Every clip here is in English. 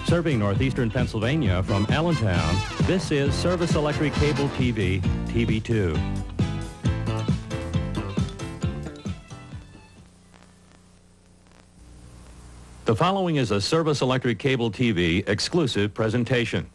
Serving northeastern Pennsylvania from Allentown, this is Service Electric Cable TV, TV2. The following is a Service Electric Cable TV exclusive presentation.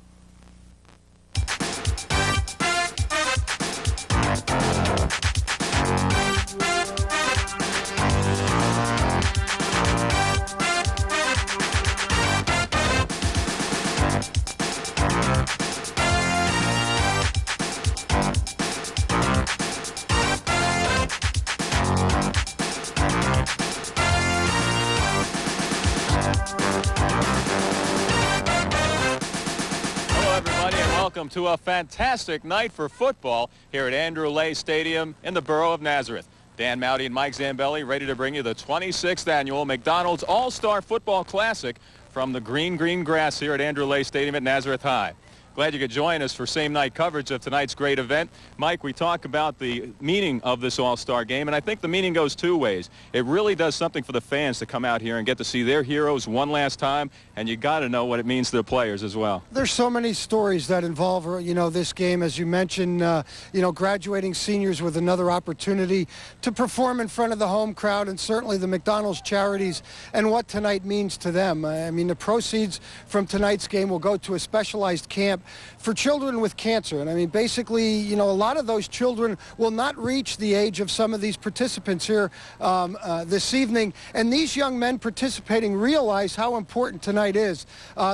Welcome to a fantastic night for football here at Andrew Lehigh Stadium in the borough of Nazareth. Dan Mowdy and Mike Zambelli ready to bring you the 26th annual McDonald's All-Star Football Classic from the green grass here at Andrew Lehigh Stadium at Nazareth High. Glad you could join us for same-night coverage of tonight's great event. Mike, we talk about the meaning of this All-Star game, and I think the meaning goes two ways. It really does something for the fans to come out here and get to see their heroes one last time, and you got to know what it means to the players as well. There's so many stories that involve, this game, as you mentioned, graduating seniors with another opportunity to perform in front of the home crowd, and certainly the McDonald's charities and what tonight means to them. I mean, the proceeds from tonight's game will go to a specialized camp for children with cancer. And I mean, basically, a lot of those children will not reach the age of some of these participants here this evening. And these young men participating realize how important tonight is.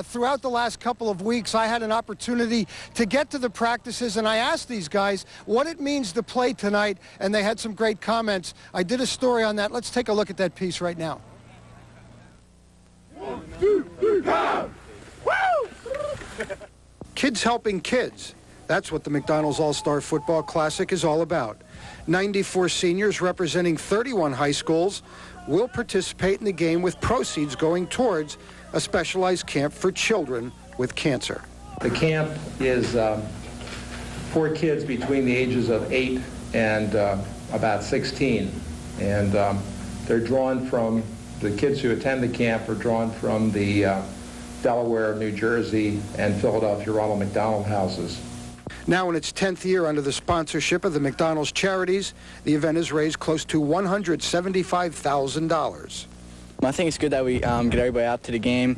Throughout the last couple of weeks, I had an opportunity to get to the practices, and I asked these guys what it means to play tonight, and they had some great comments. I did a story on that. Let's take a look at that piece right now. 1, 2, 3, pound! Woo! Kids helping kids. That's what the McDonald's All-Star Football Classic is all about. 94 seniors representing 31 high schools will participate in the game with proceeds going towards a specialized camp for children with cancer. The camp is for kids between the ages of 8 and about 16. And they're drawn from, the kids who attend the camp are drawn from the Delaware, New Jersey, and Philadelphia Ronald McDonald houses. Now in its 10th year under the sponsorship of the McDonald's charities, the event has raised close to $175,000. I think it's good that we get everybody out to the game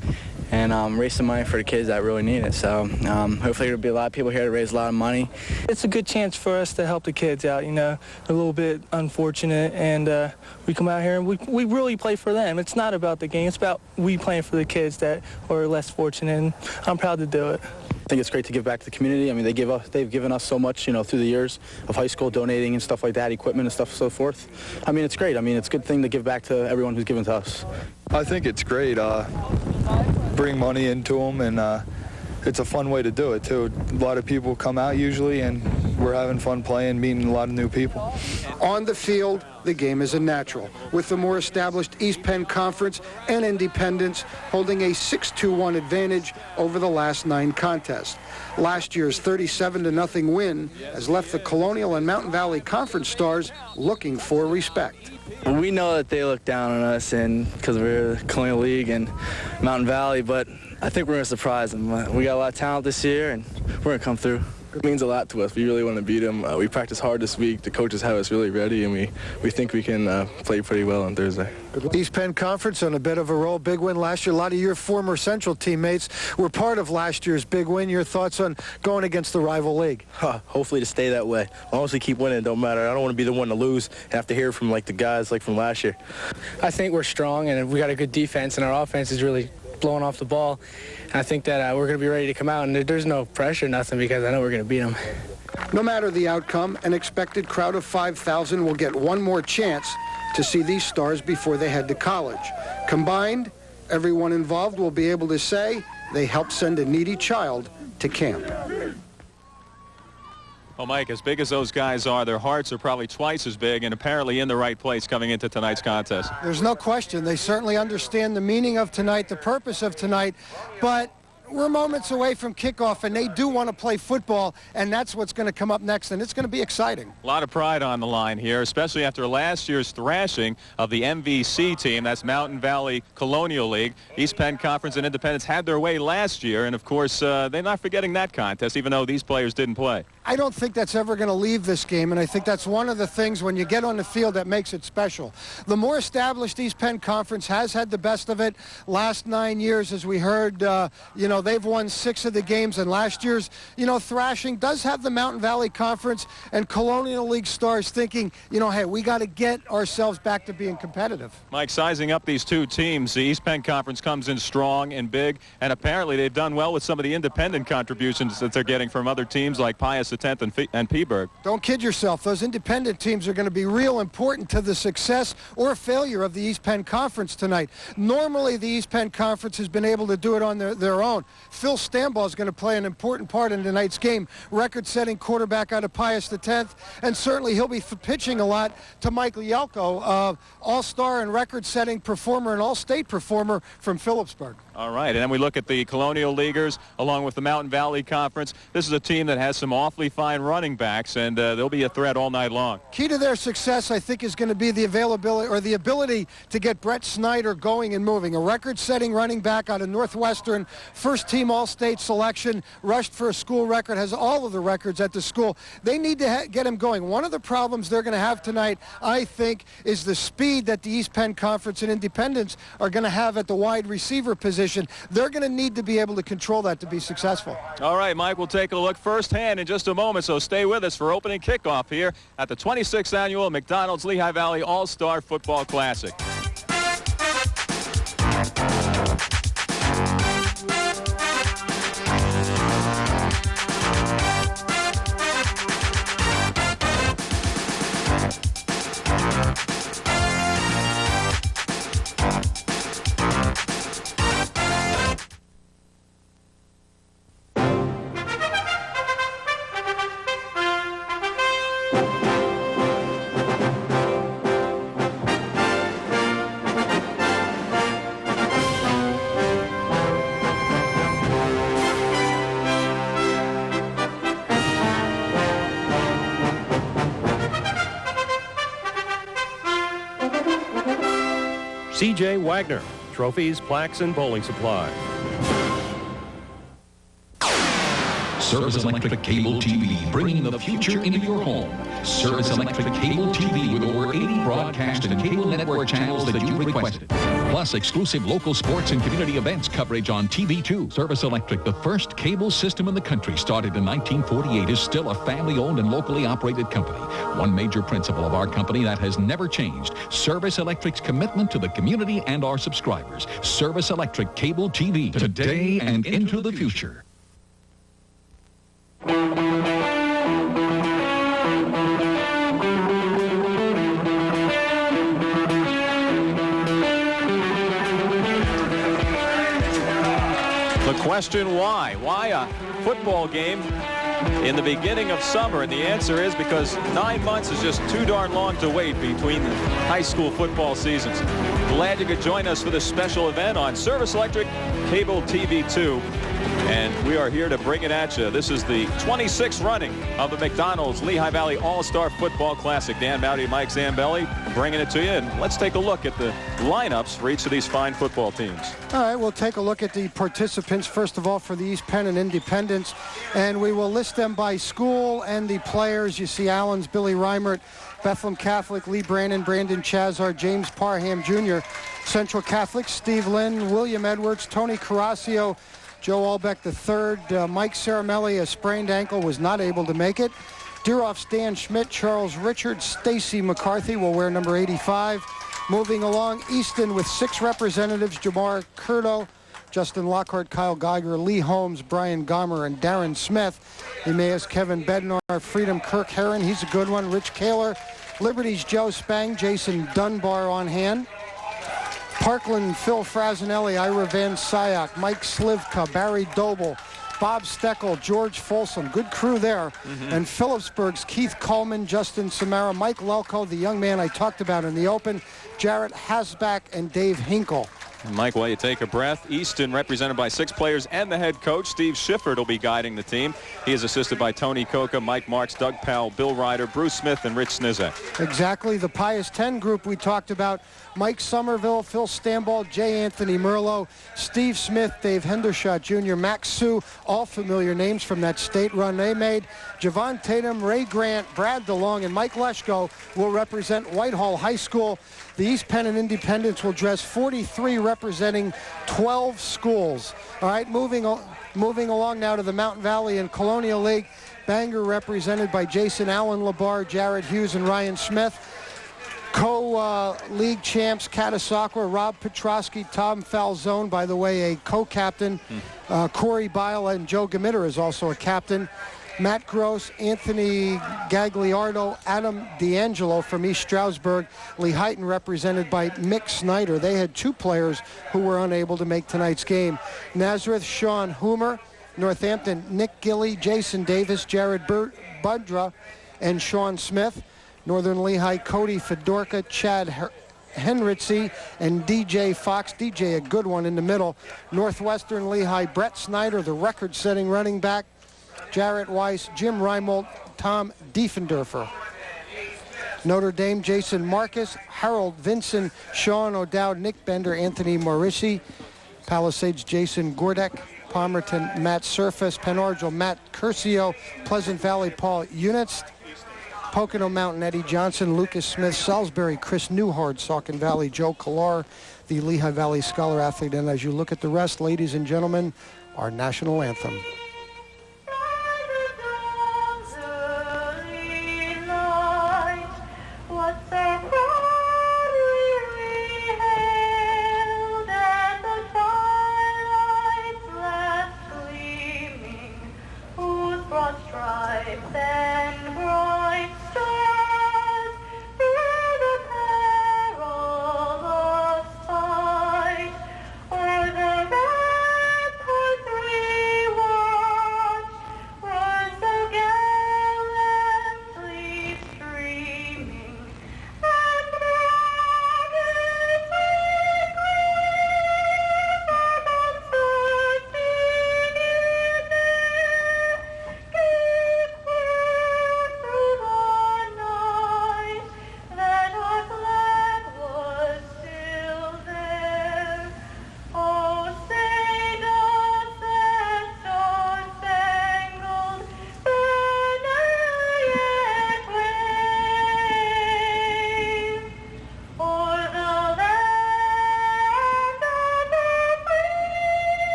and raise some money for the kids that really need it. So hopefully there'll be a lot of people here to raise a lot of money. It's a good chance for us to help the kids out, you know, a little bit unfortunate, and we come out here and we really play for them. It's not about the game, it's about we playing for the kids that are less fortunate, and I'm proud to do it. I think it's great to give back to the community. I mean, they've given us so much, you know, through the years of high school, donating and stuff like that, equipment and stuff so forth. I mean, it's great. I mean, it's a good thing to give back to everyone who's given to us. I think it's great. Bring money into them, and it's a fun way to do it, too. A lot of people come out usually, and we're having fun playing, meeting a lot of new people. On the field, the game is a natural, with the more established East Penn Conference and Independence holding a 6-1 advantage over the last 9 contests. Last year's 37-0 win has left the Colonial and Mountain Valley Conference stars looking for respect. We know that they look down on us because we're the Colonial League and Mountain Valley, but I think we're going to surprise them. We got a lot of talent this year, and we're going to come through. It means a lot to us. We really want to beat them. We practiced hard this week. The coaches have us really ready, and we think we can play pretty well on Thursday. East Penn Conference on a bit of a roll. Big win last year. A lot of your former Central teammates were part of last year's big win. Your thoughts on going against the rival league? Hopefully to stay that way. As long as we keep winning, it don't matter. I don't want to be the one to lose and have to hear from like the guys like from last year. I think we're strong, and we got a good defense, and our offense is really blowing off the ball. And I think that we're going to be ready to come out, and there's no pressure, nothing, because I know we're going to beat them. No matter the outcome, an expected crowd of 5,000 will get one more chance to see these stars before they head to college. Combined, everyone involved will be able to say they helped send a needy child to camp. Well, Mike, as big as those guys are, their hearts are probably twice as big and apparently in the right place coming into tonight's contest. There's no question. They certainly understand the meaning of tonight, the purpose of tonight, but we're moments away from kickoff, and they do want to play football, and that's what's going to come up next, and it's going to be exciting. A lot of pride on the line here, especially after last year's thrashing of the MVC team. That's Mountain Valley Colonial League. East Penn Conference and Independence had their way last year, and of course, they're not forgetting that contest, even though these players didn't play. I don't think that's ever going to leave this game, and I think that's one of the things when you get on the field that makes it special. The more established East Penn Conference has had the best of it. Last 9 years, as we heard, they've won 6 of the games, and last year's, thrashing does have the Mountain Valley Conference and Colonial League stars thinking, hey, we got to get ourselves back to being competitive. Mike, sizing up these two teams, the East Penn Conference comes in strong and big, and apparently they've done well with some of the independent contributions that they're getting from other teams like Pius X and Peaburg. Don't kid yourself. Those independent teams are going to be real important to the success or failure of the East Penn Conference tonight. Normally, the East Penn Conference has been able to do it on their own. Phil Stambaugh is going to play an important part in tonight's game. Record-setting quarterback out of Pius X, and certainly he'll be pitching a lot to Mike Lielko, all-star and record-setting performer and all-state performer from Phillipsburg. All right, and then we look at the Colonial Leaguers along with the Mountain Valley Conference. This is a team that has some awfully fine running backs, and they'll be a threat all night long. Key to their success, I think, is going to be the availability or the ability to get Brett Snyder going and moving. A record-setting running back out of Northwestern, first-team all-state selection, rushed for a school record, has all of the records at the school. They need to get him going. One of the problems they're going to have tonight, I think, is the speed that the East Penn Conference and Independence are going to have at the wide receiver position. They're going to need to be able to control that to be successful. All right, Mike, we'll take a look firsthand in just a moment, so stay with us for opening kickoff here at the 26th Annual McDonald's Lehigh Valley All-Star Football Classic. C.J. Wagner, trophies, plaques, and bowling supply. Service Electric Cable TV, bringing the future into your home. Service Electric Cable TV with over 80 broadcast and cable network channels that you requested. Plus exclusive local sports and community events coverage on TV2. Service Electric, the first cable system in the country, started in 1948, is still a family-owned and locally operated company. One major principle of our company that has never changed: Service Electric's commitment to the community and our subscribers. Service Electric Cable TV, today and into the future. The question, why? Why a football game in the beginning of summer? And the answer is because 9 months is just too darn long to wait between high school football seasons. Glad you could join us for this special event on Service Electric Cable TV 2. And we are here to bring it at you. This is the 26th running of the McDonald's Lehigh Valley All-Star Football Classic. Dan Mowdy, Mike Zambelli bringing it to you. And let's take a look at the lineups for each of these fine football teams. All right, we'll take a look at the participants, first of all, for the East Penn and Independence. And we will list them by school and the players. You see Allen's Billy Reimert, Bethlehem Catholic, Lee Brandon, Brandon Chazar, James Parham Jr., Central Catholic, Steve Lynn, William Edwards, Tony Carrasio, Joe Albeck III, Mike Caramelli, a sprained ankle, was not able to make it. Deeroff Stan Schmidt, Charles Richards, Stacy McCarthy will wear number 85. Moving along, Easton with 6 representatives: Jamar Curto, Justin Lockhart, Kyle Geiger, Lee Holmes, Brian Gomer, and Darren Smith. Emmaus, Kevin Bednar, Freedom, Kirk Herron, he's a good one. Rich Kaler, Liberty's Joe Spang, Jason Dunbar on hand. Parkland, Phil Frasinelli, Ira Van Syak, Mike Slivka, Barry Doble, Bob Steckel, George Folsom, good crew there. And Phillipsburg's Keith Coleman, Justin Samara, Mike Lelko, the young man I talked about in the open, Jarrett Hasback, and Dave Hinkle. And Mike, while you take a breath, Easton represented by 6 players and the head coach, Steve Schiffert, will be guiding the team. He is assisted by Tony Coca, Mike Marks, Doug Powell, Bill Ryder, Bruce Smith, and Rich Snizek. Exactly. The Pius 10 group we talked about: Mike Somerville, Phil Stamball, J. Anthony Merlo, Steve Smith, Dave Hendershot Jr., Max Sue, all familiar names from that state run they made. Javon Tatum, Ray Grant, Brad DeLong, and Mike Leschko will represent Whitehall High School. The East Penn and Independence will dress 43 representing 12 schools. All right, moving along now to the Mountain Valley and Colonial League. Bangor represented by Jason Allen Labar, Jared Hughes, and Ryan Smith. Co-league champs Catasauqua, Rob Petrosky, Tom Falzone, by the way, a co-captain. Corey Bile and Joe Gamitter is also a captain. Matt Gross, Anthony Gagliardo, Adam D'Angelo from East Stroudsburg. Lehighton represented by Mick Snyder. They had 2 players who were unable to make tonight's game. Nazareth, Sean Hoomer. Northampton, Nick Gilly, Jason Davis, Jared Budra, and Sean Smith. Northern Lehigh, Cody Fedorka, Chad Henritzy, and DJ Fox. DJ, a good one in the middle. Northwestern Lehigh, Brett Snyder, the record-setting running back. Jarrett Weiss, Jim Reimold, Tom Diefendorfer. Notre Dame, Jason Marcus, Harold Vinson, Sean O'Dowd, Nick Bender, Anthony Maurici. Palisades, Jason Gordek. Palmerton, Matt Surface. Penn Argyl, Matt Curcio. Pleasant Valley, Paul Unitz. Pocono Mountain, Eddie Johnson, Lucas Smith. Salisbury, Chris Newhart. Saucon Valley, Joe Killar, the Lehigh Valley Scholar Athlete. And as you look at the rest, ladies and gentlemen, our national anthem.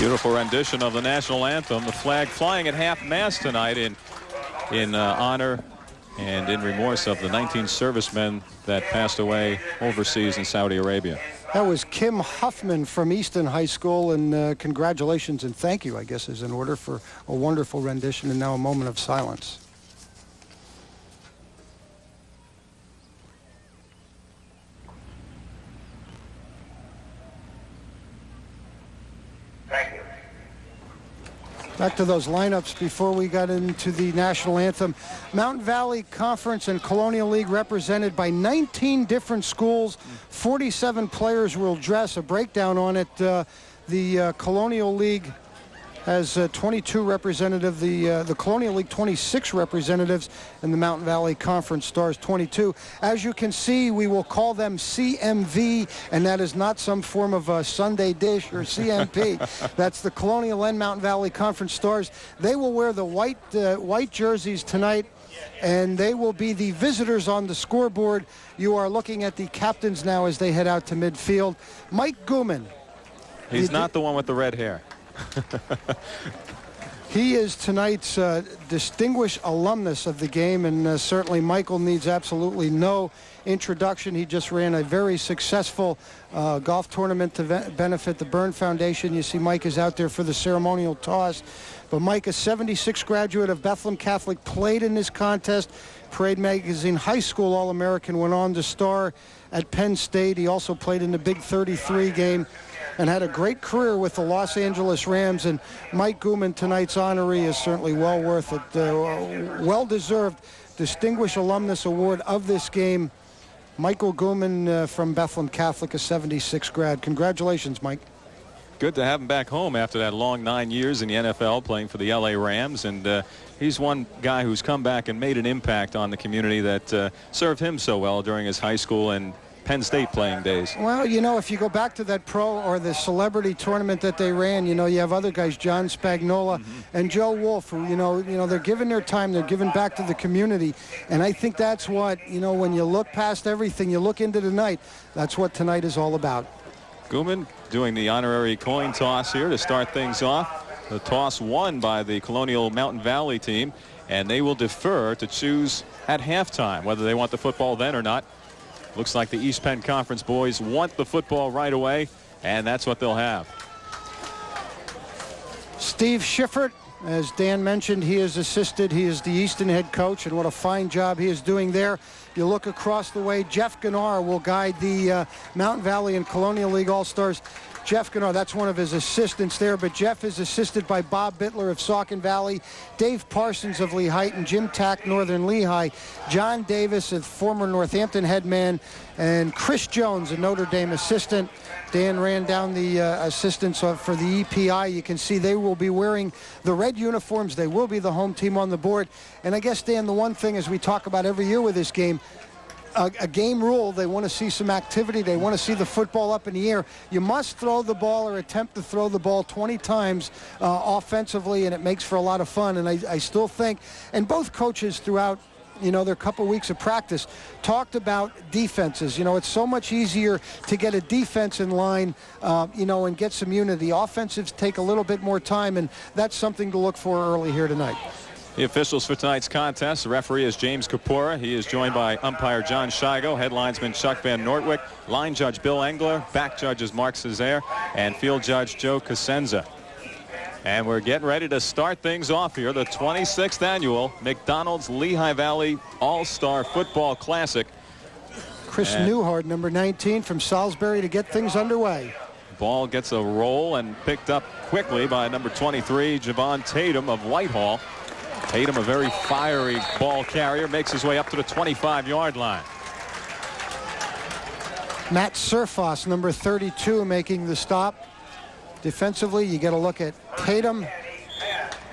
Beautiful rendition of the national anthem. The flag flying at half-mast tonight in honor and in remorse of the 19 servicemen that passed away overseas in Saudi Arabia. That was Kim Huffman from Easton High School, and congratulations and thank you, I guess, is in order for a wonderful rendition. And now a moment of silence. Thank you. Back to those lineups before we got into the national anthem. Mountain Valley Conference and Colonial League represented by 19 different schools. 47 players will dress. A breakdown on it. The Colonial League has 22 representatives. The Colonial League 26 representatives, and the Mountain Valley Conference stars 22. As you can see, we will call them CMV, and that is not some form of a Sunday dish or CMP. That's the Colonial and Mountain Valley Conference stars. They will wear the white jerseys tonight, and they will be the visitors on the scoreboard. You are looking at the captains now as they head out to midfield. Mike Gooman. He's not the one with the red hair. He is tonight's distinguished alumnus of the game, and certainly Michael needs absolutely no introduction. He just ran a very successful golf tournament to benefit the Byrne Foundation. You see Mike is out there for the ceremonial toss. But Mike, a 76 graduate of Bethlehem Catholic, played in this contest. Parade Magazine High School All-American, went on to star at Penn State. He also played in the Big 33 game and had a great career with the Los Angeles Rams. And Mike Gooman, tonight's honoree, is certainly well worth it. Well-deserved Distinguished Alumnus Award of this game. Michael Gooman from Bethlehem Catholic, a 76 grad. Congratulations, Mike. Good to have him back home after that long 9 years in the NFL playing for the LA Rams. And he's one guy who's come back and made an impact on the community that served him so well during his high school and Penn State playing days. Well, you know, if you go back to that pro or the celebrity tournament that they ran, you know, you have other guys, John Spagnola and Joe Wolf, who, you know, they're giving their time, they're giving back to the community. And I think that's what, you know, when you look past everything, you look into the night, that's what tonight is all about. Gooman doing the honorary coin toss here to start things off. The toss won by the Colonial Mountain Valley team, and they will defer to choose at halftime whether they want the football then or not. Looks like the East Penn Conference boys want the football right away, and that's what they'll have. Steve Schiffert, as Dan mentioned, he is assisted. He is the Easton head coach, and what a fine job he is doing there. You look across the way, Jeff Gannar will guide the Mountain Valley and Colonial League All-Stars. Jeff Gannar, that's one of his assistants there, but Jeff is assisted by Bob Bittler of Saucon Valley, Dave Parsons of Lehigh, and Jim Tack, Northern Lehigh, John Davis, a former Northampton headman, and Chris Jones, a Notre Dame assistant. Dan ran down the assistants for the EPI. You can see they will be wearing the red uniforms. They will be the home team on the board. And I guess, Dan, the one thing as we talk about every year with this game, a game rule, they want to see some activity. They want to see the football up in the air. You must throw the ball or attempt to throw the ball 20 times offensively, and it makes for a lot of fun. And I still think, and both coaches throughout, you know, their couple weeks of practice talked about defenses. You know, it's so much easier to get a defense in line, you know, and get some unity. Offensives take a little bit more time, and that's something to look for early here tonight. The officials for tonight's contest, the referee is James Kapora. He is joined by umpire John Shigo, head linesman Chuck Van Nortwick, line judge Bill Engler, back judges Mark Cesare, and field judge Joe Cosenza. And we're getting ready to start things off here, the 26th annual McDonald's Lehigh Valley All-Star Football Classic. Chris Newhart, number 19 from Salisbury, to get things underway. Ball gets a roll and picked up quickly by number 23, Javon Tatum of Whitehall. Tatum, a very fiery ball carrier, makes his way up to the 25-yard line. Matt Surfos, number 32, making the stop. Defensively, you get a look at Tatum.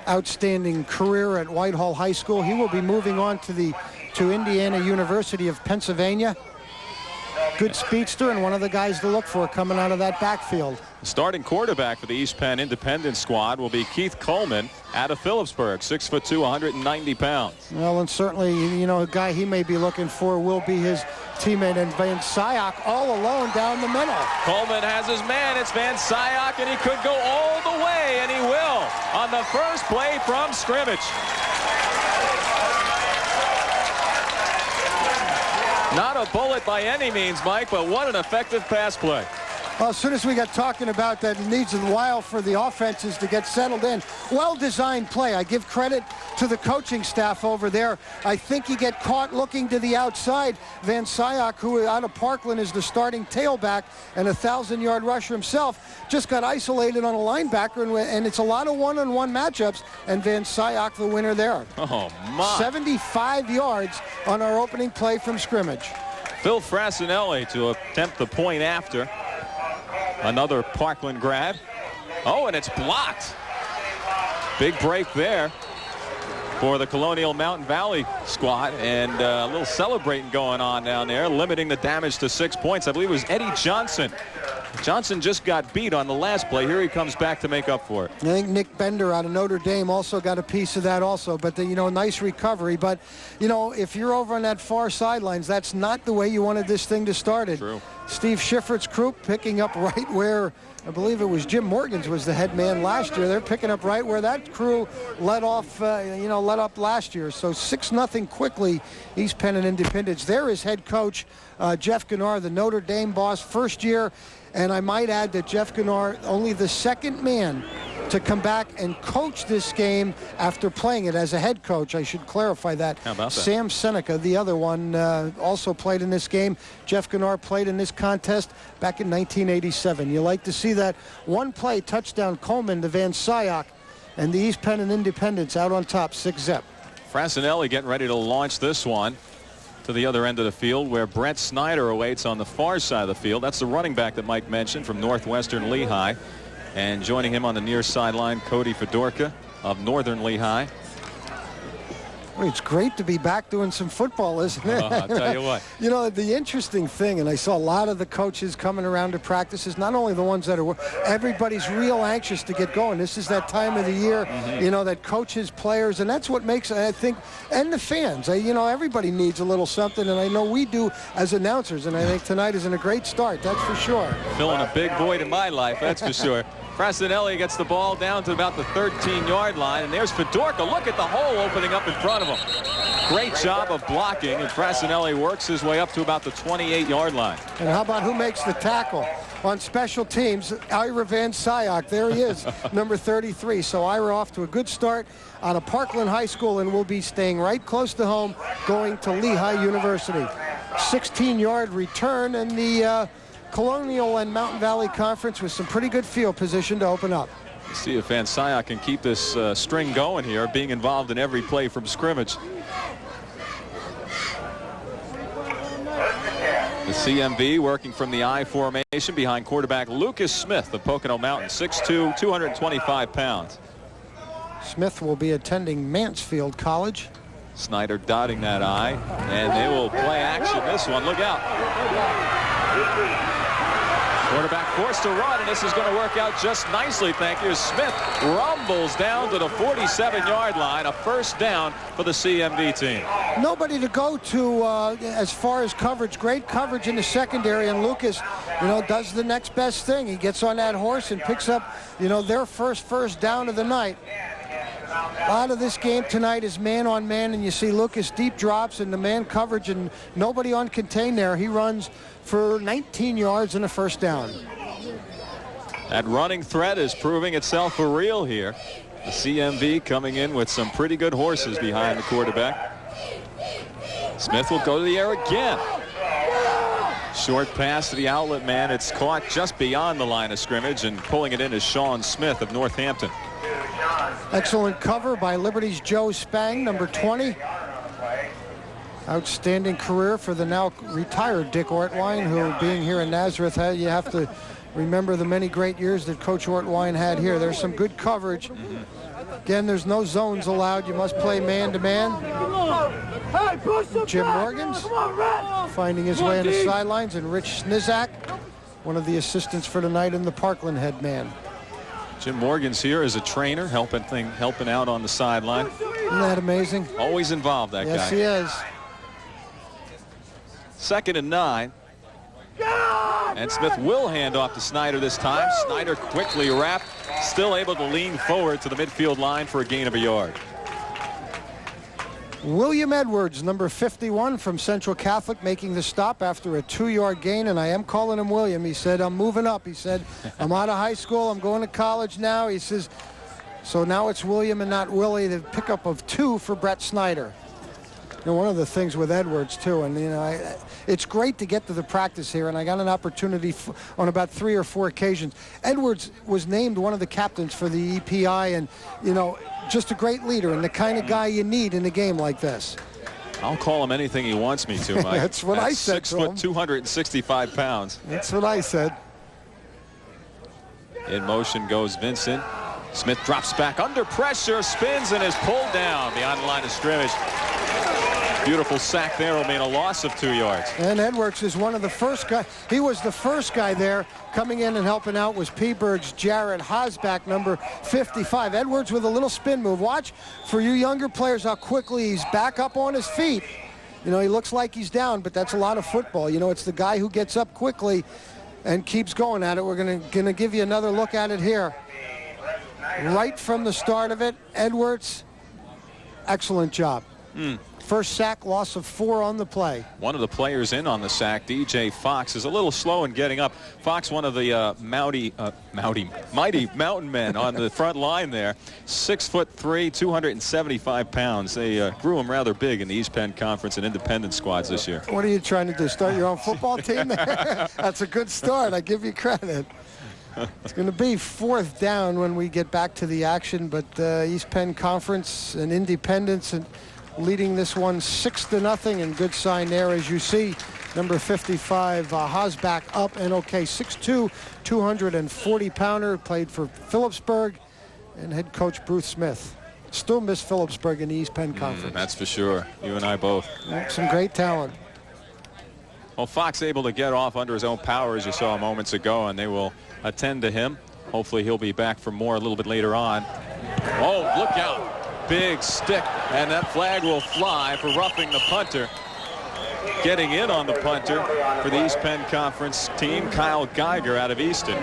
Outstanding career at Whitehall High School. He will be moving on to Indiana University of Pennsylvania. good speedster and one of the guys to look for coming out of that backfield. The starting quarterback for the East Penn Independent squad will be Keith Coleman out of Phillipsburg, 6'2", 190 pounds. Well, and certainly, you know, a guy he may be looking for will be his teammate and Van Syock all alone down the middle. Coleman has his man. It's Van Syock, and he could go all the way, and he will on the first play from scrimmage. Not a bullet by any means, Mike, but what an effective pass play. Well, as soon as we got talking about that, it needs a while for the offenses to get settled in. Well-designed play. I give credit to the coaching staff over there. I think he get caught looking to the outside. Van Syock, who out of Parkland is the starting tailback and a 1,000-yard rusher himself, just got isolated on a linebacker, and it's a lot of one-on-one matchups, and Van Syock the winner there. Oh, my. 75 yards on our opening play from scrimmage. Phil Frassinelli to attempt the point after. Another Parkland grad. Oh, and it's blocked. Big break there for the Colonial Mountain Valley squad, and a little celebrating going on down there, limiting the damage to 6 points. I believe it was Eddie Johnson. Johnson just got beat on the last play. Here he comes back to make up for it. I think Nick Bender out of Notre Dame also got a piece of that also, but you know, nice recovery. But you know, if you're over on that far sidelines, that's not the way you wanted this thing to start. True. Steve Schiffert's crew picking up right where I believe it was Jim Morgans was the head man last year. They're picking up right where that crew let off, let up last year. So 6-0 quickly, East Penn and Independence. There is head coach Jeff Gennard, the Notre Dame boss, first year. And I might add that Jeff Gennard, only the second man to come back and coach this game after playing it as a head coach. I should clarify that. How about that? Sam Seneca, the other one, also played in this game. Jeff Gennard played in this contest back in 1987. You like to see that one play touchdown Coleman to Van Syock, and the East Penn and Independence out on top 6-0. Frassinelli getting ready to launch this one to the other end of the field, where Brett Snyder awaits on the far side of the field. That's the running back that Mike mentioned from Northwestern Lehigh. And joining him on the near sideline, Cody Fedorka of Northern Lehigh. Well, it's great to be back doing some football, isn't it? I'll tell you what. You know, the interesting thing, and I saw a lot of the coaches coming around to practices, not only the ones that are, everybody's real anxious to get going. This is that time of the year, you know, that coaches, players, and that's what makes, I think, and the fans. You know, everybody needs a little something, and I know we do as announcers, and I think tonight is a great start, that's for sure. Filling a big void in my life, that's for sure. Frassinelli gets the ball down to about the 13-yard line, and there's Fedorka. Look at the hole opening up in front of him. Great job of blocking, and Frassinelli works his way up to about the 28-yard line. And how about who makes the tackle? On special teams, Ira Van Syock. There he is, number 33. So Ira off to a good start out of Parkland High School, and will be staying right close to home, going to Lehigh University. 16-yard return, and the Colonial and Mountain Valley Conference with some pretty good field position to open up. Let's see if Van Syock can keep this string going here, being involved in every play from scrimmage. The CMV working from the I formation behind quarterback Lucas Smith of Pocono Mountain, 6'2", 225 pounds. Smith will be attending Mansfield College. Snyder dotting that I, and they will play action this one. Look out. Quarterback forced to run, and this is going to work out just nicely, thank you. Smith rumbles down to the 47-yard line, a first down for the CMV team. Nobody to go to as far as coverage. Great coverage in the secondary, and Lucas, you know, does the next best thing. He gets on that horse and picks up, you know, their first down of the night. A lot of this game tonight is man on man, and you see Lucas deep drops and the man coverage and nobody on contain there. He runs for 19 yards and a first down. That running threat is proving itself for real here. The CMV coming in with some pretty good horses behind the quarterback. Smith will go to the air again. Short pass to the outlet man. It's caught just beyond the line of scrimmage, and pulling it in is Sean Smith of Northampton. Excellent cover by Liberty's Joe Spang, number 20. Outstanding career for the now retired Dick Ortwine, who, being here in Nazareth, you have to remember the many great years that Coach Ortwine had here. There's some good coverage. Again, there's no zones allowed. You must play man-to-man. Jim Morgan's finding his way on the sidelines, and Rich Snizak, one of the assistants for tonight, in the Parkland head man. Jim Morgan's here as a trainer, helping out on the sideline. Isn't that amazing? Always involved, that guy. Yes, he is. 2nd and 9. And Smith will hand off to Snyder this time. Snyder quickly wrapped, still able to lean forward to the midfield line for a gain of a yard. William Edwards, number 51 from Central Catholic, making the stop after a 2-yard gain, and I am calling him William. He said, I'm moving up. He said, I'm out of high school. I'm going to college now. He says, so now it's William and not Willie. The pickup of 2 for Brett Snyder. You know, one of the things with Edwards, too, and, you know, it's great to get to the practice here, and I got an opportunity on about 3 or 4 occasions. Edwards was named one of the captains for the EPI, and, you know, just a great leader and the kind of guy you need in a game like this. I'll call him anything he wants me to, Mike. That's what I said. 6 foot, 265 pounds. That's what I said. In motion goes Vincent. Smith drops back under pressure, spins, and is pulled down beyond the line of scrimmage. Beautiful sack there will mean a loss of 2 yards. And Edwards is one of the first guys. He was the first guy there. Coming in and helping out was P-Bird's Jared Hosback, number 55. Edwards with a little spin move. Watch for you younger players how quickly he's back up on his feet. You know, he looks like he's down, but that's a lot of football. You know, it's the guy who gets up quickly and keeps going at it. We're gonna give you another look at it here. Right from the start of it, Edwards, excellent job. First sack, loss of 4 on the play. One of the players in on the sack, DJ Fox, is a little slow in getting up. Fox, one of the mighty mountain men on the front line there. 6'3", 275 pounds. They grew him rather big in the East Penn Conference and independent squads this year. What are you trying to do, start your own football team there? That's a good start. I give you credit. It's going to be 4th down when we get back to the action, but East Penn Conference and Independence and leading this one 6-0, and good sign there as you see. Number 55, Hosback up and okay. 6'2", 240-pounder, played for Phillipsburg, and head coach Bruce Smith. Still miss Phillipsburg in the East Penn Conference. That's for sure. You and I both. Some great talent. Well, Fox able to get off under his own power, as you saw moments ago, and they will attend to him. Hopefully he'll be back for more a little bit later on. Oh, look out. Big stick, and that flag will fly for roughing the punter. Getting in on the punter for the East Penn Conference team, Kyle Geiger out of Easton.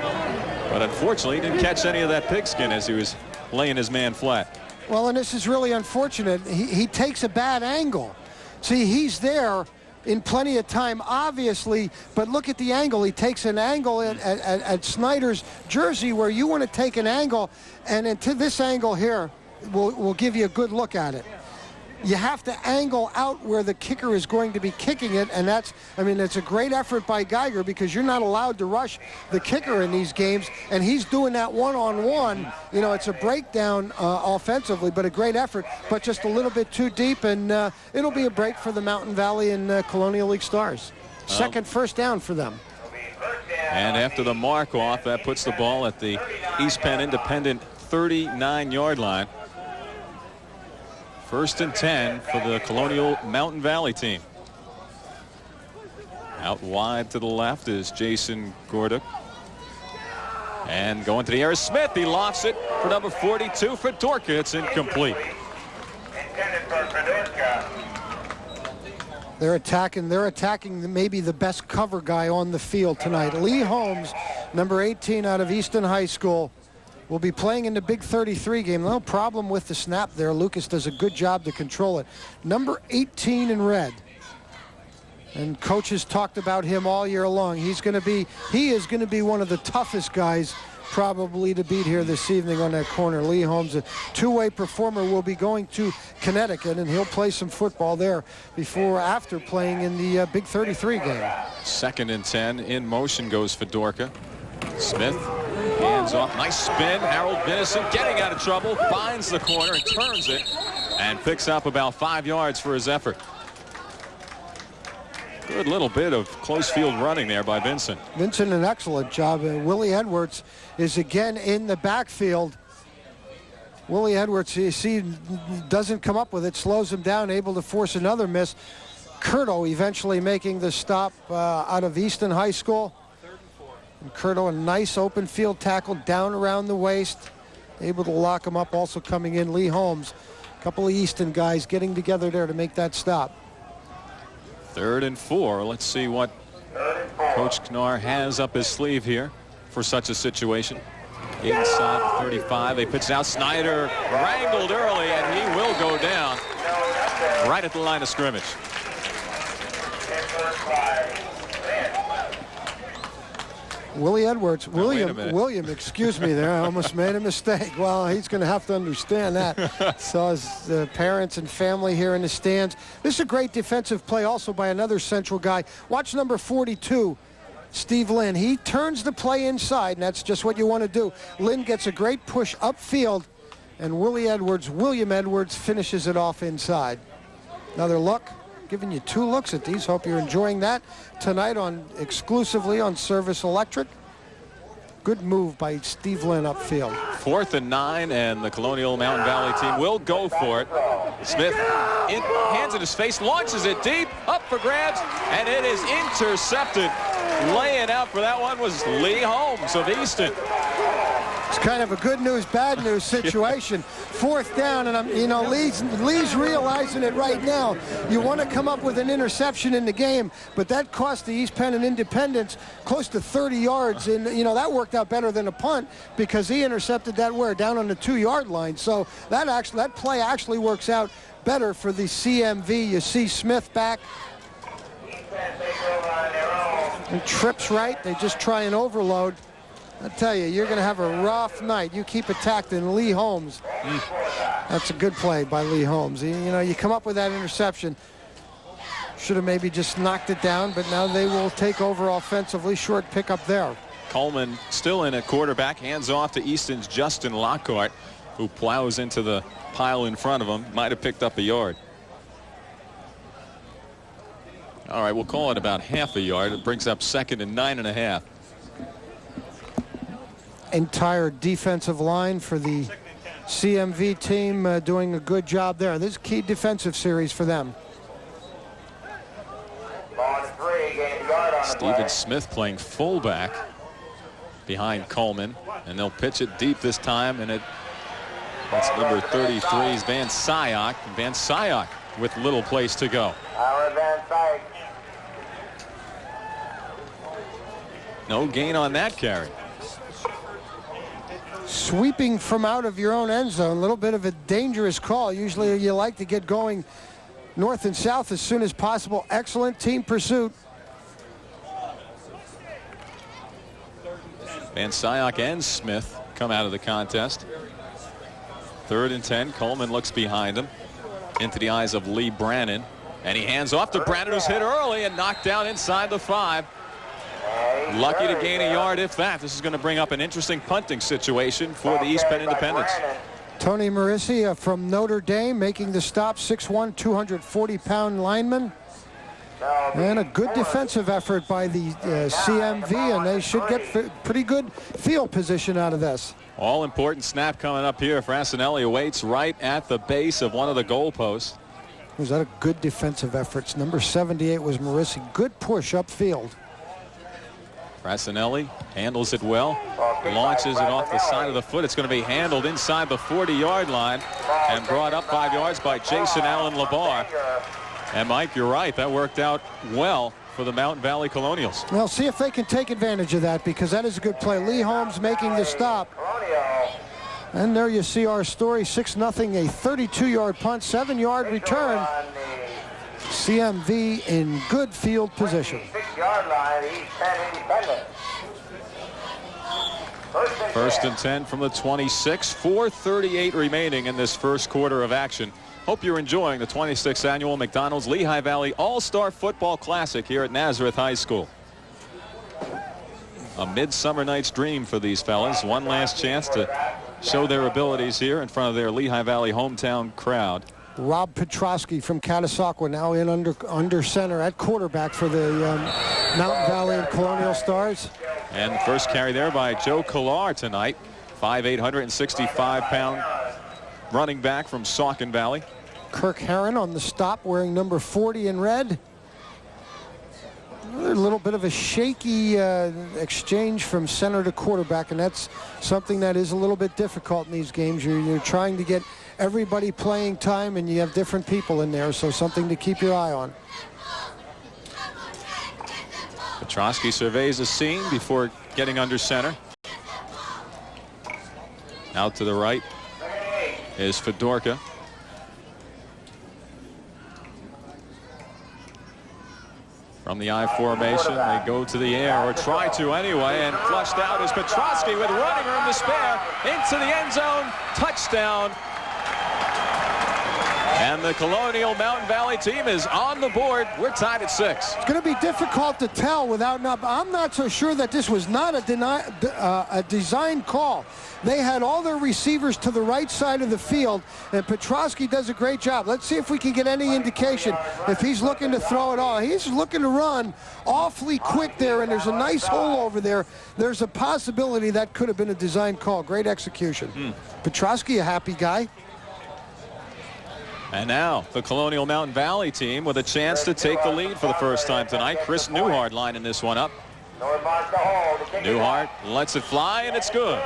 But unfortunately, he didn't catch any of that pigskin as he was laying his man flat. Well, and this is really unfortunate. He takes a bad angle. See, he's there in plenty of time, obviously, but look at the angle. He takes an angle at Snyder's jersey where you want to take an angle, and into this angle here, We'll give you a good look at it. You have to angle out where the kicker is going to be kicking it, and that's, I mean, it's a great effort by Geiger because you're not allowed to rush the kicker in these games, and he's doing that one-on-one. You know, it's a breakdown offensively, but a great effort, but just a little bit too deep, and it'll be a break for the Mountain Valley and Colonial League Stars. Second first down for them. And after the mark off, that puts the ball at the East Penn Independent 39-yard line. 1st and 10 for the Colonial Mountain Valley team. Out wide to the left is Jason Gorduck. And going to the air is Smith. He lofts it for number 42 for Dorka. It's incomplete. They're attacking maybe the best cover guy on the field tonight. Lee Holmes, number 18 out of Easton High School, will be playing in the Big 33 game. No problem with the snap there. Lucas does a good job to control it. Number 18 in red. And coaches talked about him all year long. He is going to be one of the toughest guys probably to beat here this evening on that corner. Lee Holmes, a two-way performer, will be going to Connecticut, and he'll play some football there after playing in the Big 33 game. 2nd and 10. In motion goes Fedorka. Smith hands off. Nice spin. Harold Vinnison getting out of trouble. Finds the corner and turns it and picks up about 5 yards for his effort. Good little bit of close field running there by Vincent. Vincent, an excellent job. Willie Edwards is again in the backfield. Willie Edwards, you see, doesn't come up with it, slows him down, able to force another miss. Curto eventually making the stop out of Easton High School. And Curto, a nice open field tackle down around the waist, able to lock him up. Also coming in, Lee Holmes. A couple of Easton guys getting together there to make that stop. 3rd and 4. Let's see what Coach Knar has up his sleeve here for such a situation. Inside 35, they pitch out. Snyder wrangled early, and he will go down right at the line of scrimmage. Willie Edwards, William, excuse me there. I almost made a mistake. Well, he's going to have to understand that. So as the parents and family here in the stands. This is a great defensive play also by another Central guy. Watch number 42, Steve Lynn. He turns the play inside, and that's just what you want to do. Lynn gets a great push upfield, and William Edwards finishes it off inside. Another look. Giving you 2 looks at these. Hope you're enjoying that tonight exclusively on Service Electric. Good move by Steve Lynn upfield. 4th and 9, and the Colonial Mountain Valley team will go for it. Smith hands in his face, launches it deep, up for grabs, and it is intercepted. Laying out for that one was Lee Holmes of Easton. It's kind of a good news, bad news situation. 4th down, and Lee's realizing it right now. You want to come up with an interception in the game, but that cost the East Penn and Independence close to 30 yards, and that worked out better than a punt because he intercepted that down on the 2-yard line. So that play actually works out better for the CMV. You see Smith back. And trips right. They just try and overload. I tell you, you're going to have a rough night. You keep attacked in Lee Holmes. That's a good play by Lee Holmes. You come up with that interception. Should have maybe just knocked it down, but now they will take over offensively. Short pickup there. Coleman still in at quarterback. Hands off to Easton's Justin Lockhart, who plows into the pile in front of him. Might have picked up a yard. All right, we'll call it about half a yard. It brings up 2nd and 9.5. Entire defensive line for the CMV team doing a good job there. This is a key defensive series for them. Steven Smith playing fullback behind Coleman, and they'll pitch it deep this time, and that's number 33's Van Syock. Van Syock with little place to go. No gain on that carry. Sweeping from out of your own end zone, a little bit of a dangerous call. Usually you like to get going north and south as soon as possible. Excellent team pursuit. Van Syock and Smith come out of the contest. 3rd and 10. Coleman looks behind him into the eyes of Lee Brannon, and he hands off to Brannon, who's hit early and knocked down inside the 5. Lucky to gain a yard, if that. This is going to bring up an interesting punting situation for the East Penn Independents. Tony Marissi from Notre Dame making the stop. 6'1", 240-pound lineman. And a good defensive effort by the CMV, and they should get pretty good field position out of this. All important snap coming up here. Frassinelli awaits right at the base of one of the goalposts. Was that a good defensive effort? Number 78 was Marissi. Good push upfield. Frassinelli handles it well, launches it off the side of the foot. It's going to be handled inside the 40-yard line and brought up 5 yards by Jason Allen Labar. And Mike, you're right, that worked out well for the Mountain Valley Colonials. Well, see if they can take advantage of that, because that is a good play. Lee Holmes making the stop. And there you see our story, 6-0, a 32-yard punt, 7-yard return. CMV in good field position. 1st and 10 from the 26. 4:38 remaining in this first quarter of action. Hope you're enjoying the 26th annual McDonald's Lehigh Valley All-Star Football Classic here at Nazareth High School. A midsummer night's dream for these fellas. One last chance to show their abilities here in front of their Lehigh Valley hometown crowd. Rob Petrosky from Catasauqua now in under center at quarterback for the Mountain Valley and Colonial Stars. And the first carry there by Joe Killar tonight. 5'8", 165-pound running back from Saucon Valley. Kirk Herron on the stop, wearing number 40 in red. A little bit of a shaky exchange from center to quarterback, and that's something that is a little bit difficult in these games. You're trying to get everybody playing time, and you have different people in there, so something to keep your eye on. Petrosky surveys the scene before getting under center. Out to the right is Fedorka. From the I formation, they go to the air, or try to anyway, and flushed out is Petrosky with running room to spare into the end zone. Touchdown. And the Colonial Mountain Valley team is on the board. We're tied at 6. It's going to be difficult to tell without. I'm not so sure that this was not a design call. They had all their receivers to the right side of the field, and Petrosky does a great job. Let's see if we can get any indication if he's looking to throw it all. He's looking to run awfully quick there, and there's a nice hole over there. There's a possibility that could have been a design call. Great execution. Petrosky, a happy guy. And now the Colonial Mountain Valley team with a chance to take the lead for the first time tonight. Chris Newhart lining this one up. Newhart lets it fly, and it's good.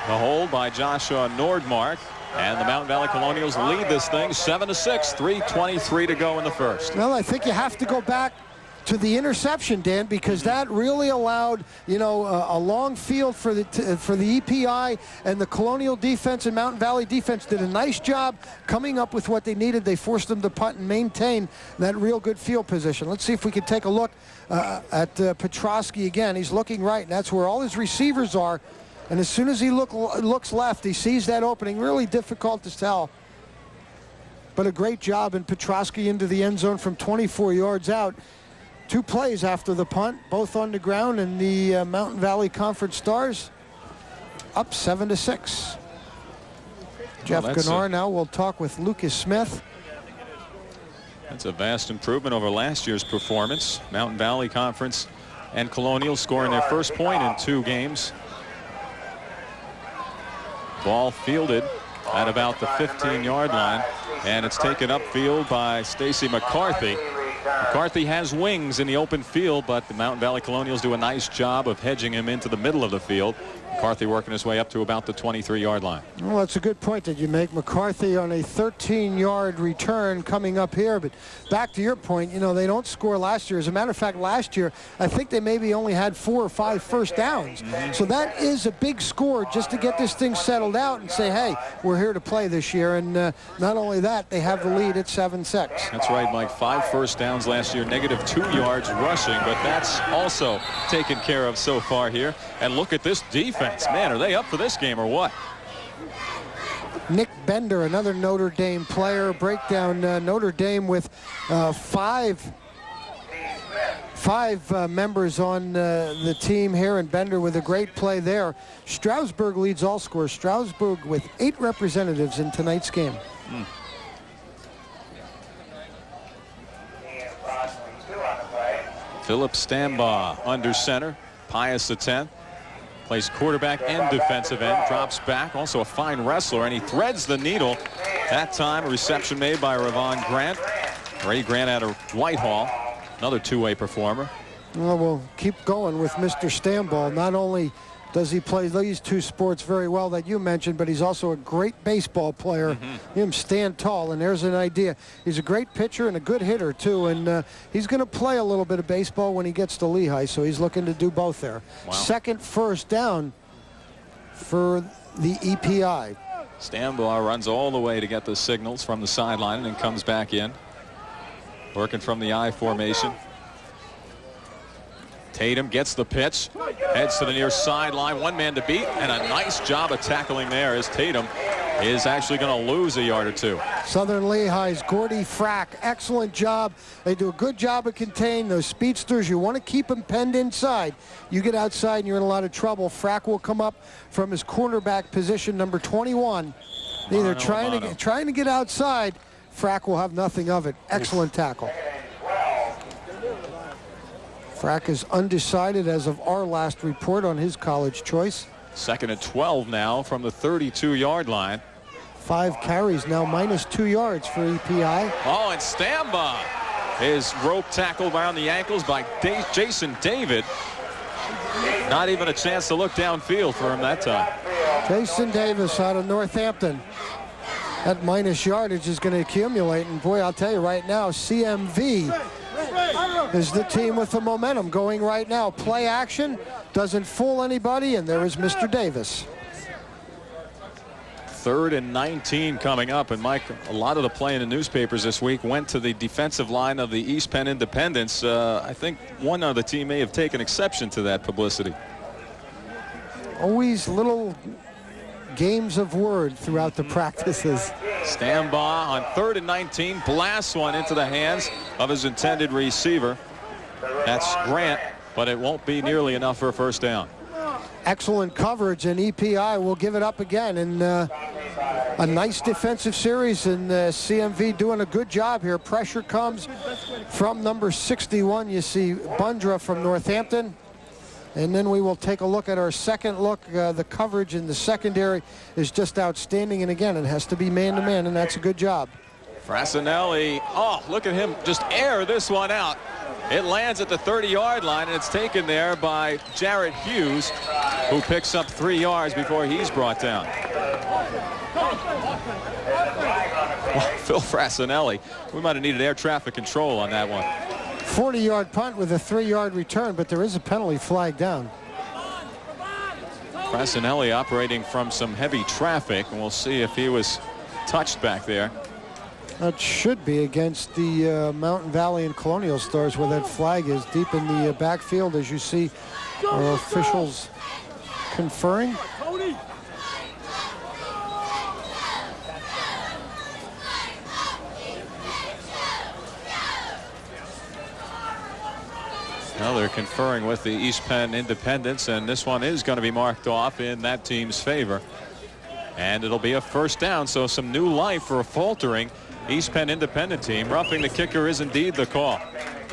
The hold by Joshua Nordmark, and the Mountain Valley Colonials lead this thing 7-6, 3:23 to go in the first. Well, I think you have to go back to the interception, Dan, because that really allowed, a long field for the EPI, and the Colonial defense and Mountain Valley defense did a nice job coming up with what they needed. They forced them to punt and maintain that real good field position. Let's see if we can take a look at Petrosky again. He's looking right, and that's where all his receivers are. And as soon as he looks left, he sees that opening. Really difficult to tell. But a great job, and Petrosky into the end zone from 24 yards out. 2 plays after the punt, both on the ground, and the Mountain Valley Conference Stars up 7-6. Jeff Gennard now will talk with Lucas Smith. That's a vast improvement over last year's performance. Mountain Valley Conference and Colonial scoring their first point in 2 games. Ball fielded at about the 15-yard line, and it's taken upfield by Stacy McCarthy. McCarthy has wings in the open field, but the Mountain Valley Colonials do a nice job of hedging him into the middle of the field. McCarthy working his way up to about the 23-yard line. Well, that's a good point that you make. McCarthy on a 13-yard return coming up here. But back to your point, they don't score last year. As a matter of fact, last year, I think they maybe only had 4 or 5 first downs. So that is a big score just to get this thing settled out and say, hey, we're here to play this year. And not only that, they have the lead at 7-6. That's right, Mike. 5 first downs last year, -2 yards rushing, but that's also taken care of so far here. And look at this defense. Man, are they up for this game or what? Nick Bender, another Notre Dame player. Breakdown Notre Dame with 5 members on the team here, and Bender with a great play there. Stroudsburg leads all scorers. Stroudsburg with 8 representatives in tonight's game. Philip Stambaugh under center. Pius X plays quarterback and defensive end, drops back, also a fine wrestler, and he threads the needle. That time, a reception made by Ravon Grant. Ray Grant out of Whitehall, another 2-way performer. Well, we'll keep going with Mr. Stambaugh. Not only does he play these 2 sports very well that you mentioned, but he's also a great baseball player. Him stand tall, and there's an idea. He's a great pitcher and a good hitter, too, and he's going to play a little bit of baseball when he gets to Lehigh, so he's looking to do both there. Wow. Second first down for the EPI. Stambaugh runs all the way to get the signals from the sideline and then comes back in, working from the I formation. Tatum gets the pitch, heads to the near sideline, 1 man to beat, and a nice job of tackling there as Tatum is actually going to lose a yard or 2. Southern Lehigh's Gordy Frack, excellent job. They do a good job of containing those speedsters. You want to keep them penned inside. You get outside and you're in a lot of trouble. Frack will come up from his cornerback position, number 21. Either trying to get outside, Frack will have nothing of it. Excellent tackle. Frack is undecided as of our last report on his college choice. 2nd and 12 now from the 32-yard line. 5 carries now, -2 yards for EPI. Oh, and Stamba is rope tackled around the ankles by Jason David. Not even a chance to look downfield for him that time. Jason Davis out of Northampton. That minus yardage is going to accumulate, and boy, I'll tell you right now, CMV is the team with the momentum going right now. Play action, doesn't fool anybody, and there is Mr. Davis. 3rd and 19 coming up, and Mike, a lot of the play in the newspapers this week went to the defensive line of the East Penn Independents. I think one other team may have taken exception to that publicity. Always little games of word throughout the practices. Stamba on 3rd and 19, blasts one into the hands of his intended receiver. That's Grant, but it won't be nearly enough for a first down. Excellent coverage, and EPI will give it up again. And a nice defensive series, and CMV doing a good job here. Pressure comes from number 61. You see Bundra from Northampton. And then we will take a look at our second look. The coverage in the secondary is just outstanding. And again, it has to be man-to-man, and that's a good job. Frassinelli, oh, look at him just air this one out. It lands at the 30-yard line, and it's taken there by Jarrett Hughes, who picks up 3 yards before he's brought down. Well, Phil Frassinelli, we might have needed air traffic control on that one. 40-yard punt with a 3-yard return, but there is a penalty flag down. Frassinelli operating from some heavy traffic, and we'll see if he was touched back there. That should be against the Mountain Valley and Colonial Stars, where that flag is deep in the backfield, as you see our officials conferring. Well, they're conferring with the East Penn Independents, and this one is going to be marked off in that team's favor. And it'll be a first down, so some new life for a faltering East Penn Independent team. Roughing the kicker is indeed the call.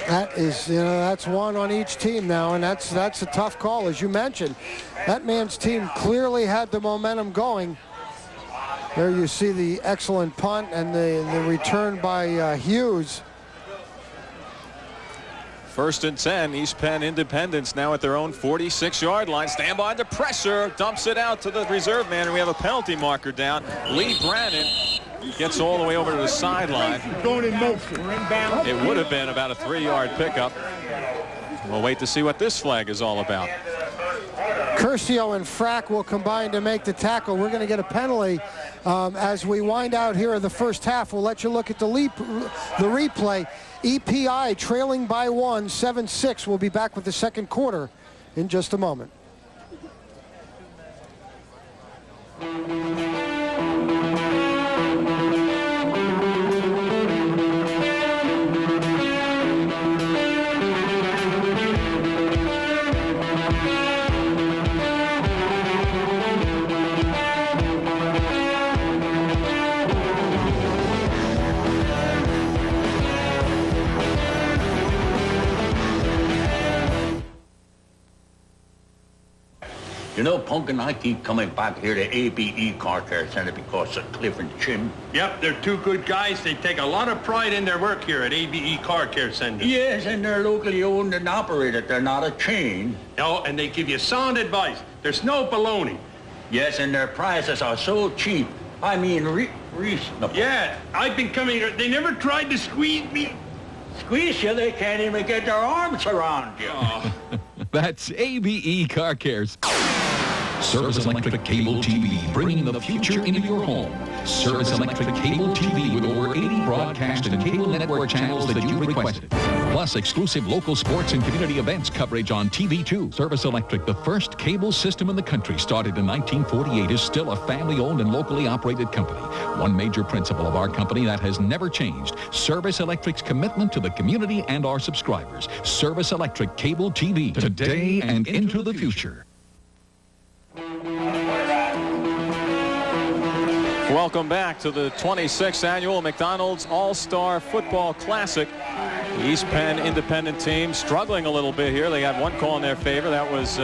That is, that's one on each team now, and that's a tough call, as you mentioned. That man's team clearly had the momentum going. There you see the excellent punt and the return by Hughes. 1st and 10, East Penn Independents now at their own 46-yard line. Stand by under pressure, dumps it out to the reserve man, and we have a penalty marker down. Lee Brannon gets all the way over to the sideline. Going in motion. It would have been about a 3-yard pickup. We'll wait to see what this flag is all about. Curcio and Frack will combine to make the tackle. We're going to get a penalty as we wind out here in the first half. We'll let you look at the replay. EPI trailing by 1, 7-6. We'll be back with the second quarter in just a moment. You know, Punk and I keep coming back here to ABE Car Care Center because of Cliff and Jim. Yep, they're two good guys. They take a lot of pride in their work here at ABE Car Care Center. Yes, and they're locally owned and operated. They're not a chain. No, and they give you sound advice. There's no baloney. Yes, and their prices are so cheap. I mean, reasonable. Yeah, I've been coming here. They never tried to squeeze me. Squeeze you, they can't even get their arms around you. Oh. That's ABE Car Cares. Service Electric Cable TV, bringing the future into your home. Service Electric Cable TV with over 80 broadcast and cable network channels that you requested. Plus exclusive local sports and community events coverage on TV2. Service Electric, the first cable system in the country, started in 1948, is still a family-owned and locally operated company. One major principle of our company that has never changed: Service Electric's commitment to the community and our subscribers. Service Electric Cable TV, today and into the future. Welcome back to the 26th annual McDonald's All-Star Football Classic. The East Penn Independent team struggling a little bit here. They got one call in their favor. That was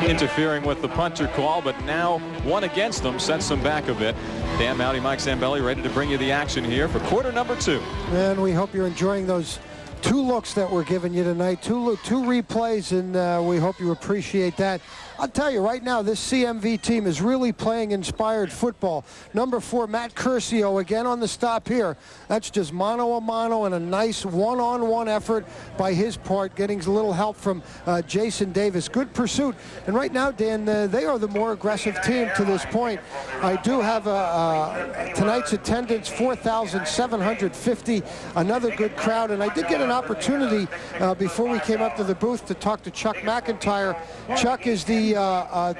interfering with the punter call, but now one against them sets them back a bit. Dan Mowdy, Mike Zambelli ready to bring you the action here for quarter number 2. And we hope you're enjoying those 2 looks that we're giving you tonight, 2 replays, and we hope you appreciate that. I'll tell you right now, this CMV team is really playing inspired football. Number 4, Matt Curcio, again on the stop here. That's just mano-a-mano and a nice one-on-one effort by his part, getting a little help from Jason Davis. Good pursuit. And right now, Dan, they are the more aggressive team to this point. I do have tonight's attendance, 4,750, another good crowd. And I did get an opportunity before we came up to the booth to talk to Chuck McIntyre. Chuck is the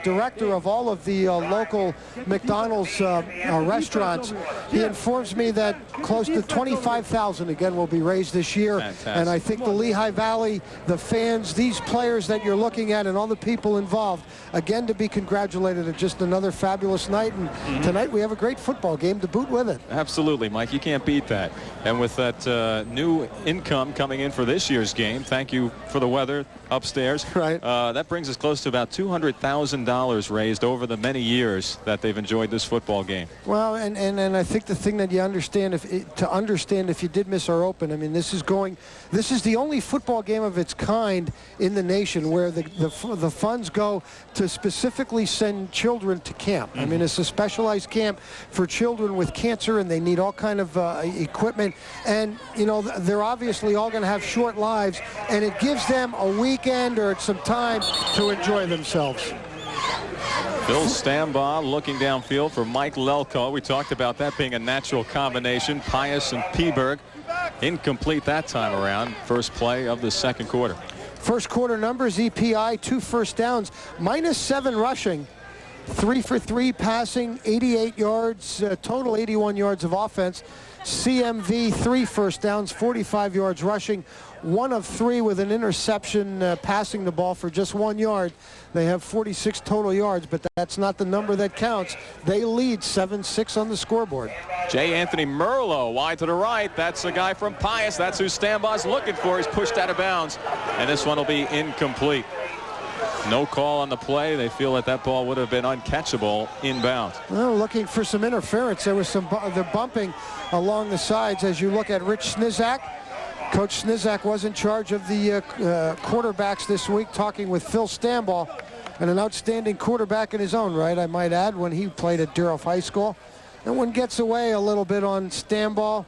director of all of the local McDonald's restaurants. He informs me that close to 25,000 again will be raised this year. Fantastic. And I think the Lehigh Valley, the fans, these players that you're looking at and all the people involved, again to be congratulated at just another fabulous night. And tonight we have a great football game to boot with it. Absolutely, Mike. You can't beat that. And with that new income coming in for this year's game, thank you for the weather upstairs. Right. That brings us close to about $200,000 raised over the many years that they've enjoyed this football game. Well, and I think the thing that you understand, if you did miss our open, I mean, this is the only football game of its kind in the nation where the funds go to specifically send children to camp. I mean, it's a specialized camp for children with cancer, and they need all kind of equipment. And, you know, they're obviously all going to have short lives, and it gives them a weekend or some time to enjoy themselves. Phil Stambaugh looking downfield for Mike Lelko. We talked about that being a natural combination. Pius and Peberg. Incomplete that time around. First play of the second quarter. First quarter numbers, EPI, 2 first downs, -7 rushing, 3 for 3 passing, 88 yards, total 81 yards of offense. CMV, 3 first downs, 45 yards rushing, 1 of 3 with an interception, passing the ball for just 1 yard. They have 46 total yards, but that's not the number that counts. They lead 7-6 on the scoreboard. J. Anthony Merlo wide to the right. That's the guy from Pius. That's who Stambaugh's looking for. He's pushed out of bounds, and this one will be incomplete. No call on the play. They feel that that ball would have been uncatchable inbounds. Well, looking for some interference. There was some the bumping along the sides as you look at Rich Snizak. Coach Snizak was in charge of the quarterbacks this week, talking with Phil Stambaugh, and an outstanding quarterback in his own right, I might add, when he played at Durham High School. And one gets away a little bit on Stambaugh.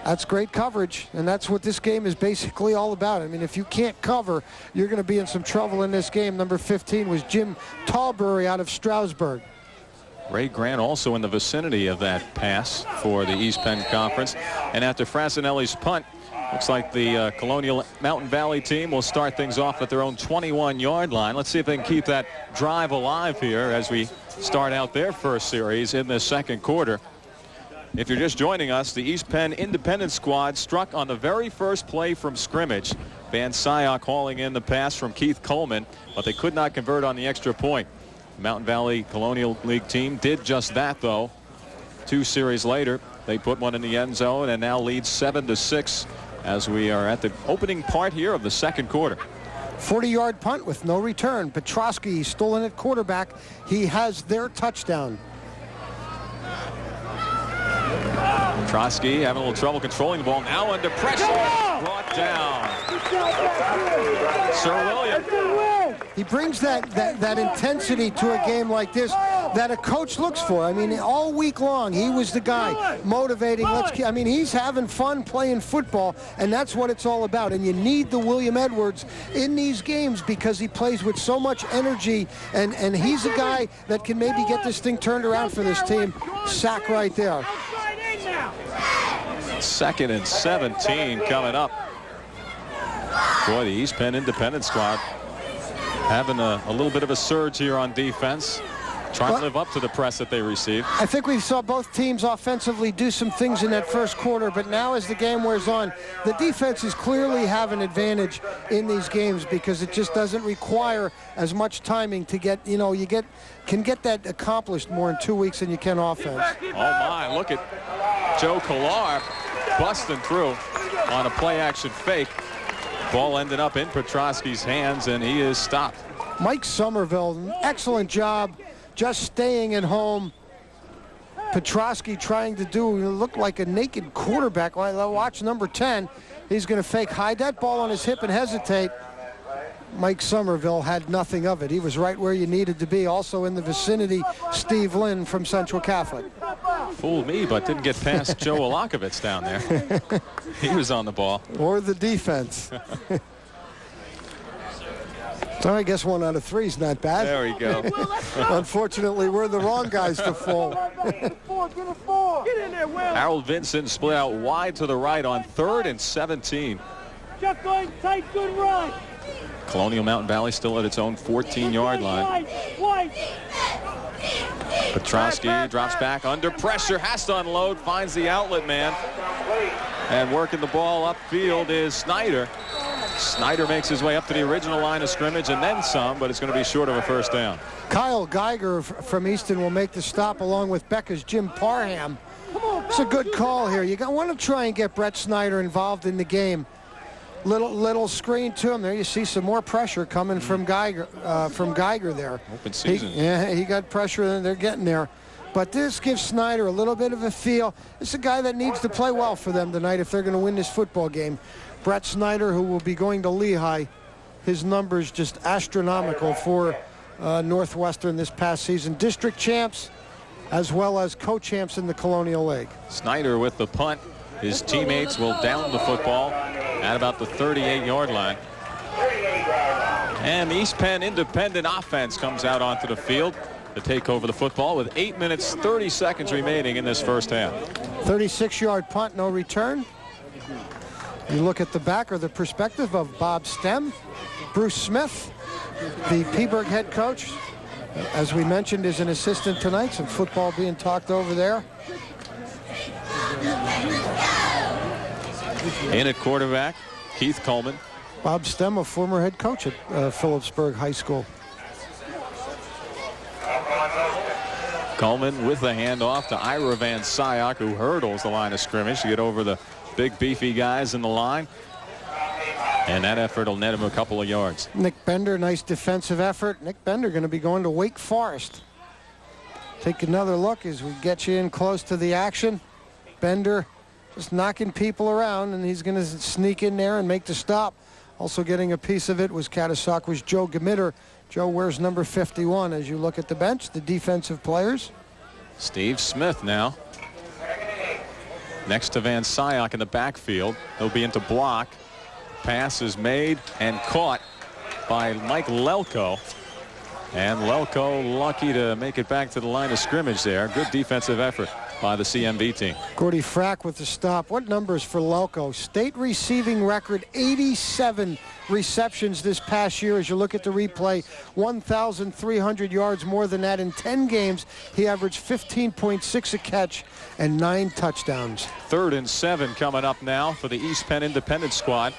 That's great coverage, and that's what this game is basically all about. I mean, if you can't cover, you're going to be in some trouble in this game. Number 15 was Jim Tallbury out of Stroudsburg. Ray Grant also in the vicinity of that pass for the East Penn Conference. And after Frassinelli's punt, looks like the Colonial Mountain Valley team will start things off at their own 21-yard line. Let's see if they can keep that drive alive here as we start out their first series in the second quarter. If you're just joining us, the East Penn Independent squad struck on the very first play from scrimmage. Van Syock hauling in the pass from Keith Coleman, but they could not convert on the extra point. The Mountain Valley Colonial League team did just that, though. 2 series later, they put one in the end zone and now lead 7-6 as we are at the opening part here of the second quarter. 40-yard punt with no return. Petrosky stolen at quarterback. He has their touchdown. Petrosky having a little trouble controlling the ball. Now under pressure. Brought down. Sir William. He brings that intensity to a game like this that a coach looks for. I mean, all week long, he was the guy motivating. I mean, he's having fun playing football, and that's what it's all about. And you need the William Edwards in these games because he plays with so much energy, and he's a guy that can maybe get this thing turned around for this team. Sack right there. 2nd and 17 coming up. Boy, the East Penn Independent squad having a little bit of a surge here on defense, trying to live up to the press that they received. I think we saw both teams offensively do some things in that first quarter, but now as the game wears on, the defenses clearly have an advantage in these games because it just doesn't require as much timing to get, you know, can get that accomplished more in 2 weeks than you can offense. Oh my, look at Joe Kolar busting through on a play action fake. Ball ended up in Petrosky's hands, and he is stopped. Mike Somerville, an excellent job just staying at home. Petrosky trying to look like a naked quarterback. Watch number 10. He's going to fake hide that ball on his hip and hesitate. Mike Somerville had nothing of it. He was right where you needed to be. Also in the vicinity, Steve Lynn from Central Catholic. Fooled me, but didn't get past Joe Olakovitz down there. He was on the ball. Or the defense. So I guess 1 out of 3 is not bad. There we go. Unfortunately, we're the wrong guys to fall. Harold Vincent split out wide to the right on 3rd and 17. Just going tight, good run. Colonial Mountain Valley still at its own 14-yard line. Petrosky drops back under pressure, has to unload, finds the outlet man. And working the ball upfield is Snyder. Snyder makes his way up to the original line of scrimmage and then some, but it's going to be short of a first down. Kyle Geiger from Easton will make the stop along with Becca's Jim Parham. It's a good call here. You want to try and get Brett Snyder involved in the game. Little screen to him there. You see some more pressure coming from Geiger there. Open season. He got pressure and they're getting there. But this gives Snyder a little bit of a feel. It's a guy that needs to play well for them tonight if they're going to win this football game. Brett Snyder, who will be going to Lehigh, his numbers just astronomical for Northwestern this past season. District champs as well as co-champs in the Colonial League. Snyder with the punt. His teammates will down the football at about the 38-yard line. And the East Penn Independent offense comes out onto the field to take over the football with 8 minutes, 30 seconds remaining in this first half. 36-yard punt, no return. You look at the back or the perspective of Bob Stem. Bruce Smith, the Peaburg head coach, as we mentioned, is an assistant tonight. Some football being talked over there. In at quarterback, Keith Coleman. Bob Stem, a former head coach at Phillipsburg High School. Coleman with the handoff to Ira Van Syock, who hurdles the line of scrimmage to get over the big beefy guys in the line. And that effort will net him a couple of yards. Nick Bender, nice defensive effort. Nick Bender going to be going to Wake Forest. Take another look as we get you in close to the action. Bender just knocking people around, and he's going to sneak in there and make the stop. Also getting a piece of it was Catasauqua's Joe Gamitter. Joe wears number 51 as you look at the bench, the defensive players. Steve Smith now next to Van Syock in the backfield. He'll be into block. Pass is made and caught by Mike Lelko. And Lelko lucky to make it back to the line of scrimmage there. Good defensive effort by the CMV team. Gordy Frack with the stop. What numbers for Lelko? State receiving record, 87 receptions this past year. As you look at the replay, 1,300 yards more than that in 10 games. He averaged 15.6 a catch and 9 touchdowns. 3rd and 7 coming up now for the East Penn Independent squad.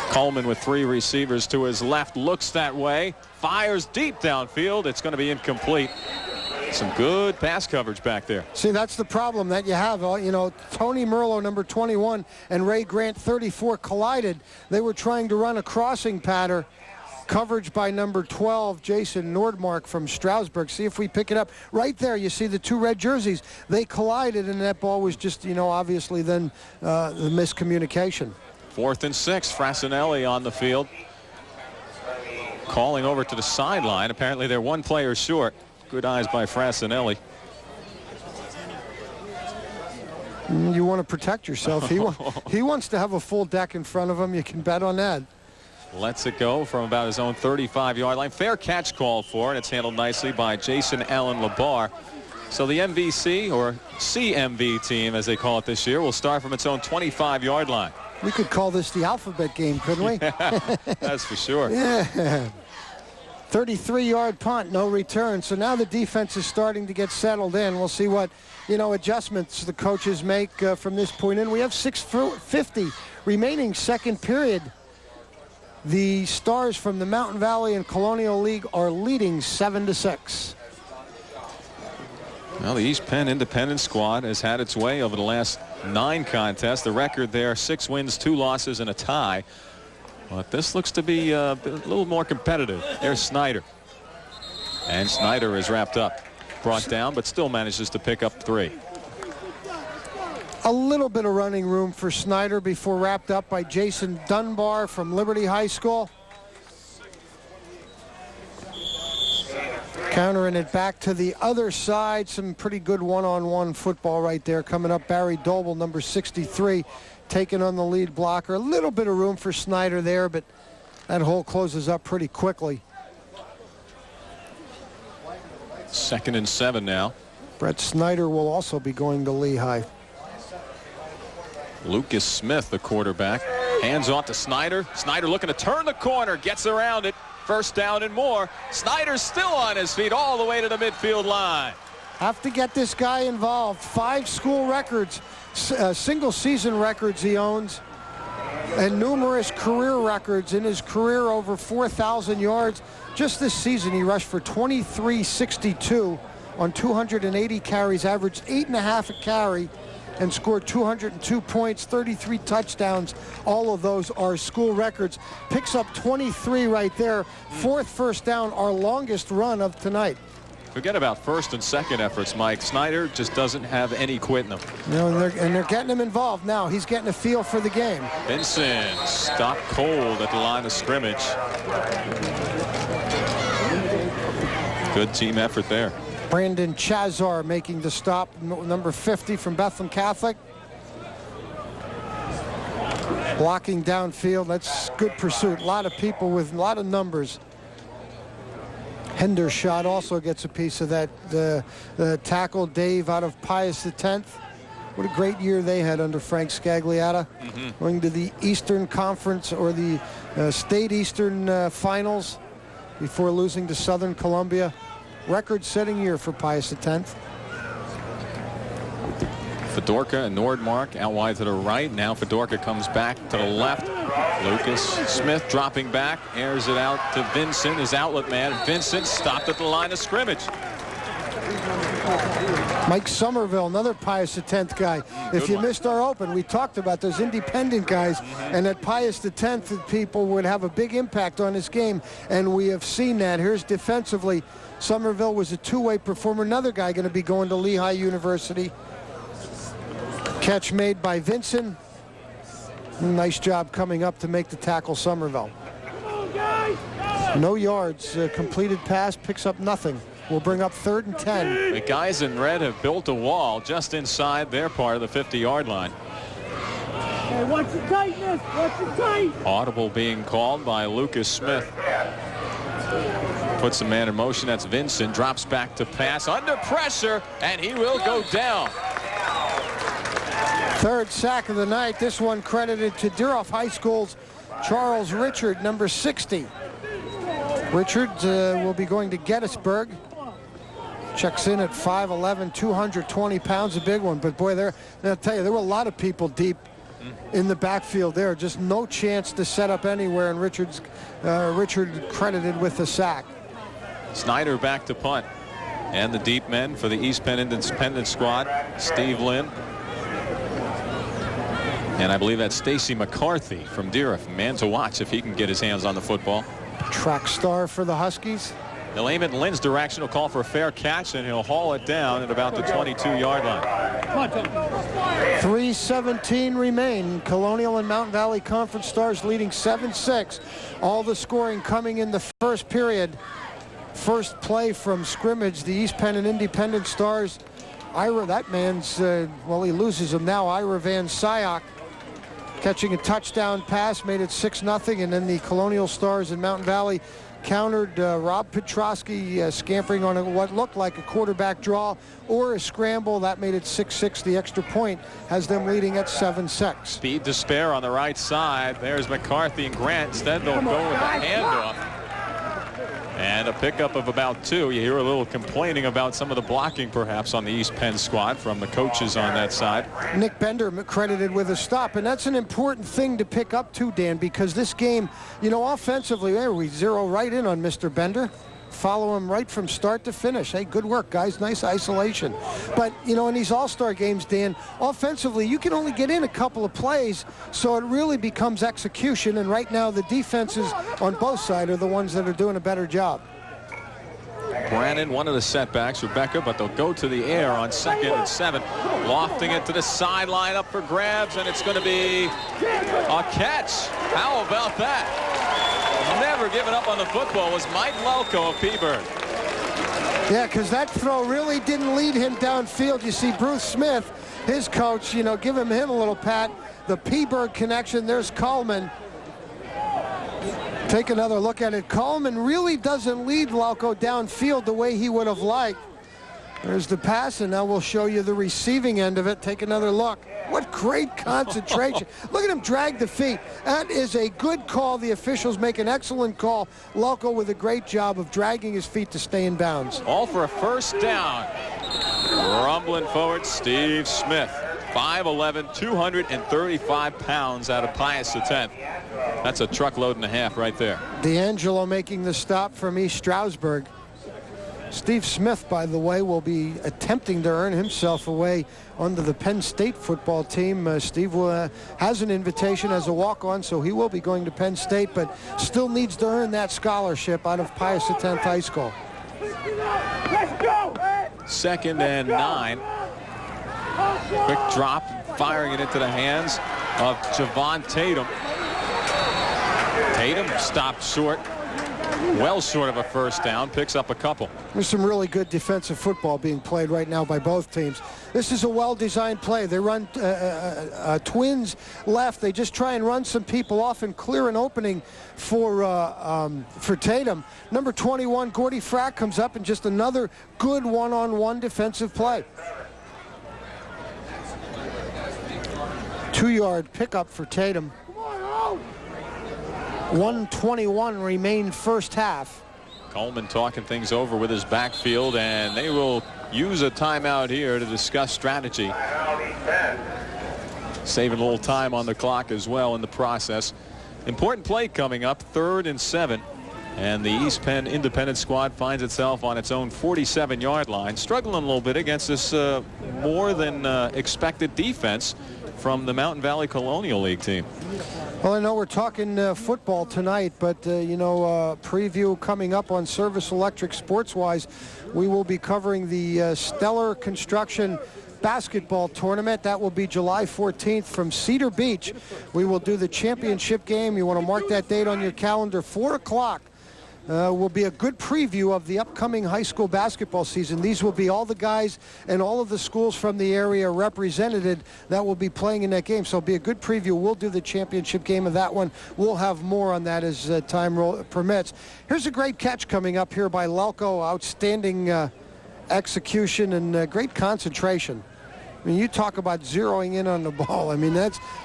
Coleman with 3 receivers to his left, looks that way, fires deep downfield. It's going to be incomplete. Some good pass coverage back there. See, that's the problem that you have. You know, Tony Merlo, number 21, and Ray Grant, 34, collided. They were trying to run a crossing pattern. Coverage by number 12, Jason Nordmark from Stroudsburg. See if we pick it up. Right there, you see the 2 red jerseys. They collided, and that ball was just, you know, obviously then the miscommunication. 4th and 6, Frassinelli on the field. Calling over to the sideline. Apparently they're 1 player short. Good eyes by Frassinelli. You want to protect yourself. He wants to have a full deck in front of him. You can bet on that. Lets it go from about his own 35-yard line. Fair catch called for, and it's handled nicely by Jason Allen Labar. So the MVC, or CMV team as they call it this year, will start from its own 25-yard line. We could call this the alphabet game, couldn't we? That's for sure. Yeah. 33-yard punt, no return. So now the defense is starting to get settled in. We'll see what, you know, adjustments the coaches make from this point in. We have 6:50 remaining second period. The Stars from the Mountain Valley and Colonial League are leading 7-6. Well, the East Penn Independent squad has had its way over the last 9 contests. The record there, 6 wins, 2 losses, and a tie. But this looks to be a little more competitive. There's Snyder. And Snyder is wrapped up. Brought down, but still manages to pick up 3. A little bit of running room for Snyder before wrapped up by Jason Dunbar from Liberty High School. Countering it back to the other side. Some pretty good one-on-one football right there coming up. Barry Doble, number 63, taking on the lead blocker. A little bit of room for Snyder there, but that hole closes up pretty quickly. 2nd and 7 now. Brett Snyder will also be going to Lehigh. Lucas Smith, the quarterback. Hands off to Snyder. Snyder looking to turn the corner. Gets around it. 1st down and more. Snyder's still on his feet all the way to the midfield line. Have to get this guy involved. 5 school records, single season records he owns, and numerous career records. In his career, over 4,000 yards. Just this season, he rushed for 23.62 on 280 carries, averaged 8.5 a carry, and scored 202 points, 33 touchdowns. All of those are school records. Picks up 23 right there. 4th first down, our longest run of tonight. Forget about 1st and 2nd efforts, Mike. Snyder just doesn't have any quit in him. You know, and they're getting him involved now. He's getting a feel for the game. Vincent stopped cold at the line of scrimmage. Good team effort there. Brandon Chazar making the stop, number 50 from Bethlehem Catholic. Blocking downfield. That's good pursuit. A lot of people with a lot of numbers. Hendershot also gets a piece of that. The tackle, Dave, out of Pius X. What a great year they had under Frank Scagliata. Going to the Eastern Conference or the State Eastern Finals before losing to Southern Columbia. Record-setting year for Pius X. Fedorka and Nordmark out wide to the right. Now Fedorka comes back to the left. Lucas Smith dropping back, airs it out to Vincent, his outlet man. Vincent stopped at the line of scrimmage. Mike Somerville, another Pius X guy. If you missed our open, we talked about those independent guys, and that Pius X people would have a big impact on this game, and we have seen that. Here's defensively, Somerville was a two-way performer. Another guy going to be going to Lehigh University. Catch made by Vincent. Nice job coming up to make the tackle, Somerville. No yards. Completed pass, picks up nothing. Will bring up 3rd and 10. The guys in red have built a wall just inside their part of the 50-yard line. Hey, watch the tightness. Watch the tight. Audible being called by Lucas Smith. Puts the man in motion. That's Vincent. Drops back to pass under pressure, and he will go down. 3rd sack of the night. This one credited to Deerhoff High School's Charles Richard, number 60. Richard will be going to Gettysburg. Checks in at 5'11", 220 pounds, a big one. But boy, I'll tell you, there were a lot of people deep in the backfield there. Just no chance to set up anywhere, and Richard credited with the sack. Snyder back to punt. And the deep men for the East Penn Independent squad, Steve Lynn. And I believe that's Stacy McCarthy from Deerhoff. Man to watch if he can get his hands on the football. Track star for the Huskies. They'll aim it in Lynn's direction. He'll call for a fair catch, and he'll haul it down at about the 22-yard line. 3:17 remain. Colonial and Mountain Valley Conference Stars leading 7-6. All the scoring coming in the first period. First play from scrimmage. The East Penn and Independent Stars. That man's, well, he loses him now. Ira Van Syok catching a touchdown pass, made it 6-0, and then the Colonial Stars in Mountain Valley countered Rob Petrosky scampering on what looked like a quarterback draw or a scramble. That made it 6-6. The extra point has them leading at 7-6. Speed to spare on the right side. There's McCarthy and Grant. Instead, they'll go with a handoff. And a pickup of about 2. You hear a little complaining about some of the blocking, perhaps, on the East Penn squad from the coaches on that side. Nick Bender credited with a stop, and that's an important thing to pick up too, Dan, because this game, you know, offensively, we zero right in on Mr. Bender. follow him right from start to finish. Hey, good work, guys. Nice isolation. But, you know, in these all-star games, Dan, offensively, you can only get in a couple of plays, so it really becomes execution. And right now, the defenses on both sides are the ones that are doing a better job. Brannon, one of the setbacks, Rebecca, but they'll go to the air on 2nd and 7. Lofting it to the sideline, up for grabs, and it's going to be a catch. How about that? Never giving up on the football was Mike Lelko of Peaburg. Yeah, because that throw really didn't lead him downfield. You see Bruce Smith, his coach, you know, giving him a little pat. The Peaburg connection, there's Coleman. Take another look at it. Coleman really doesn't lead Lelko downfield the way he would have liked. There's the pass, and now we'll show you the receiving end of it. Take another look. What great concentration. Look at him drag the feet. That is a good call. The officials make an excellent call. Lelko with a great job of dragging his feet to stay in bounds. All for a first down. Rumbling forward, Steve Smith. 5'11", 235 pounds out of Pius X. That's a truckload and a half right there. D'Angelo making the stop from East Stroudsburg. Steve Smith, by the way, will be attempting to earn himself a way onto the Penn State football team. Steve has an invitation as a walk-on, so he will be going to Penn State, but still needs to earn that scholarship out of Pius X High School. Let's go! 2nd and 9. Quick drop, firing it into the hands of Javon Tatum. Tatum stopped short, well short of a first down, picks up a couple. There's some really good defensive football being played right now by both teams. This is a well-designed play. They run twins left. They just try and run some people off and clear an opening for Tatum. Number 21, Gordy Frack, comes up and just another good one-on-one defensive play. 2-yard pickup for Tatum. 1:21 remain first half. Coleman talking things over with his backfield, and they will use a timeout here to discuss strategy. Saving a little time on the clock as well in the process. Important play coming up, 3rd and 7. And the East Penn Independent squad finds itself on its own 47-yard line, struggling a little bit against this more than expected defense from the Mountain Valley Colonial League team. Well, I know we're talking football tonight, but, you know, preview coming up on Service Electric Sports-wise. We will be covering the Stellar Construction basketball tournament. That will be July 14th from Cedar Beach. We will do the championship game. You want to mark that date on your calendar, 4 o'clock. Will be a good preview of the upcoming high school basketball season. These will be all the guys and all of the schools from the area represented that will be playing in that game. So it'll be a good preview. We'll do the championship game of that one. We'll have more on that as time permits. Here's a great catch coming up here by Lelko. Outstanding execution and great concentration. I mean, you talk about zeroing in on the ball. I mean,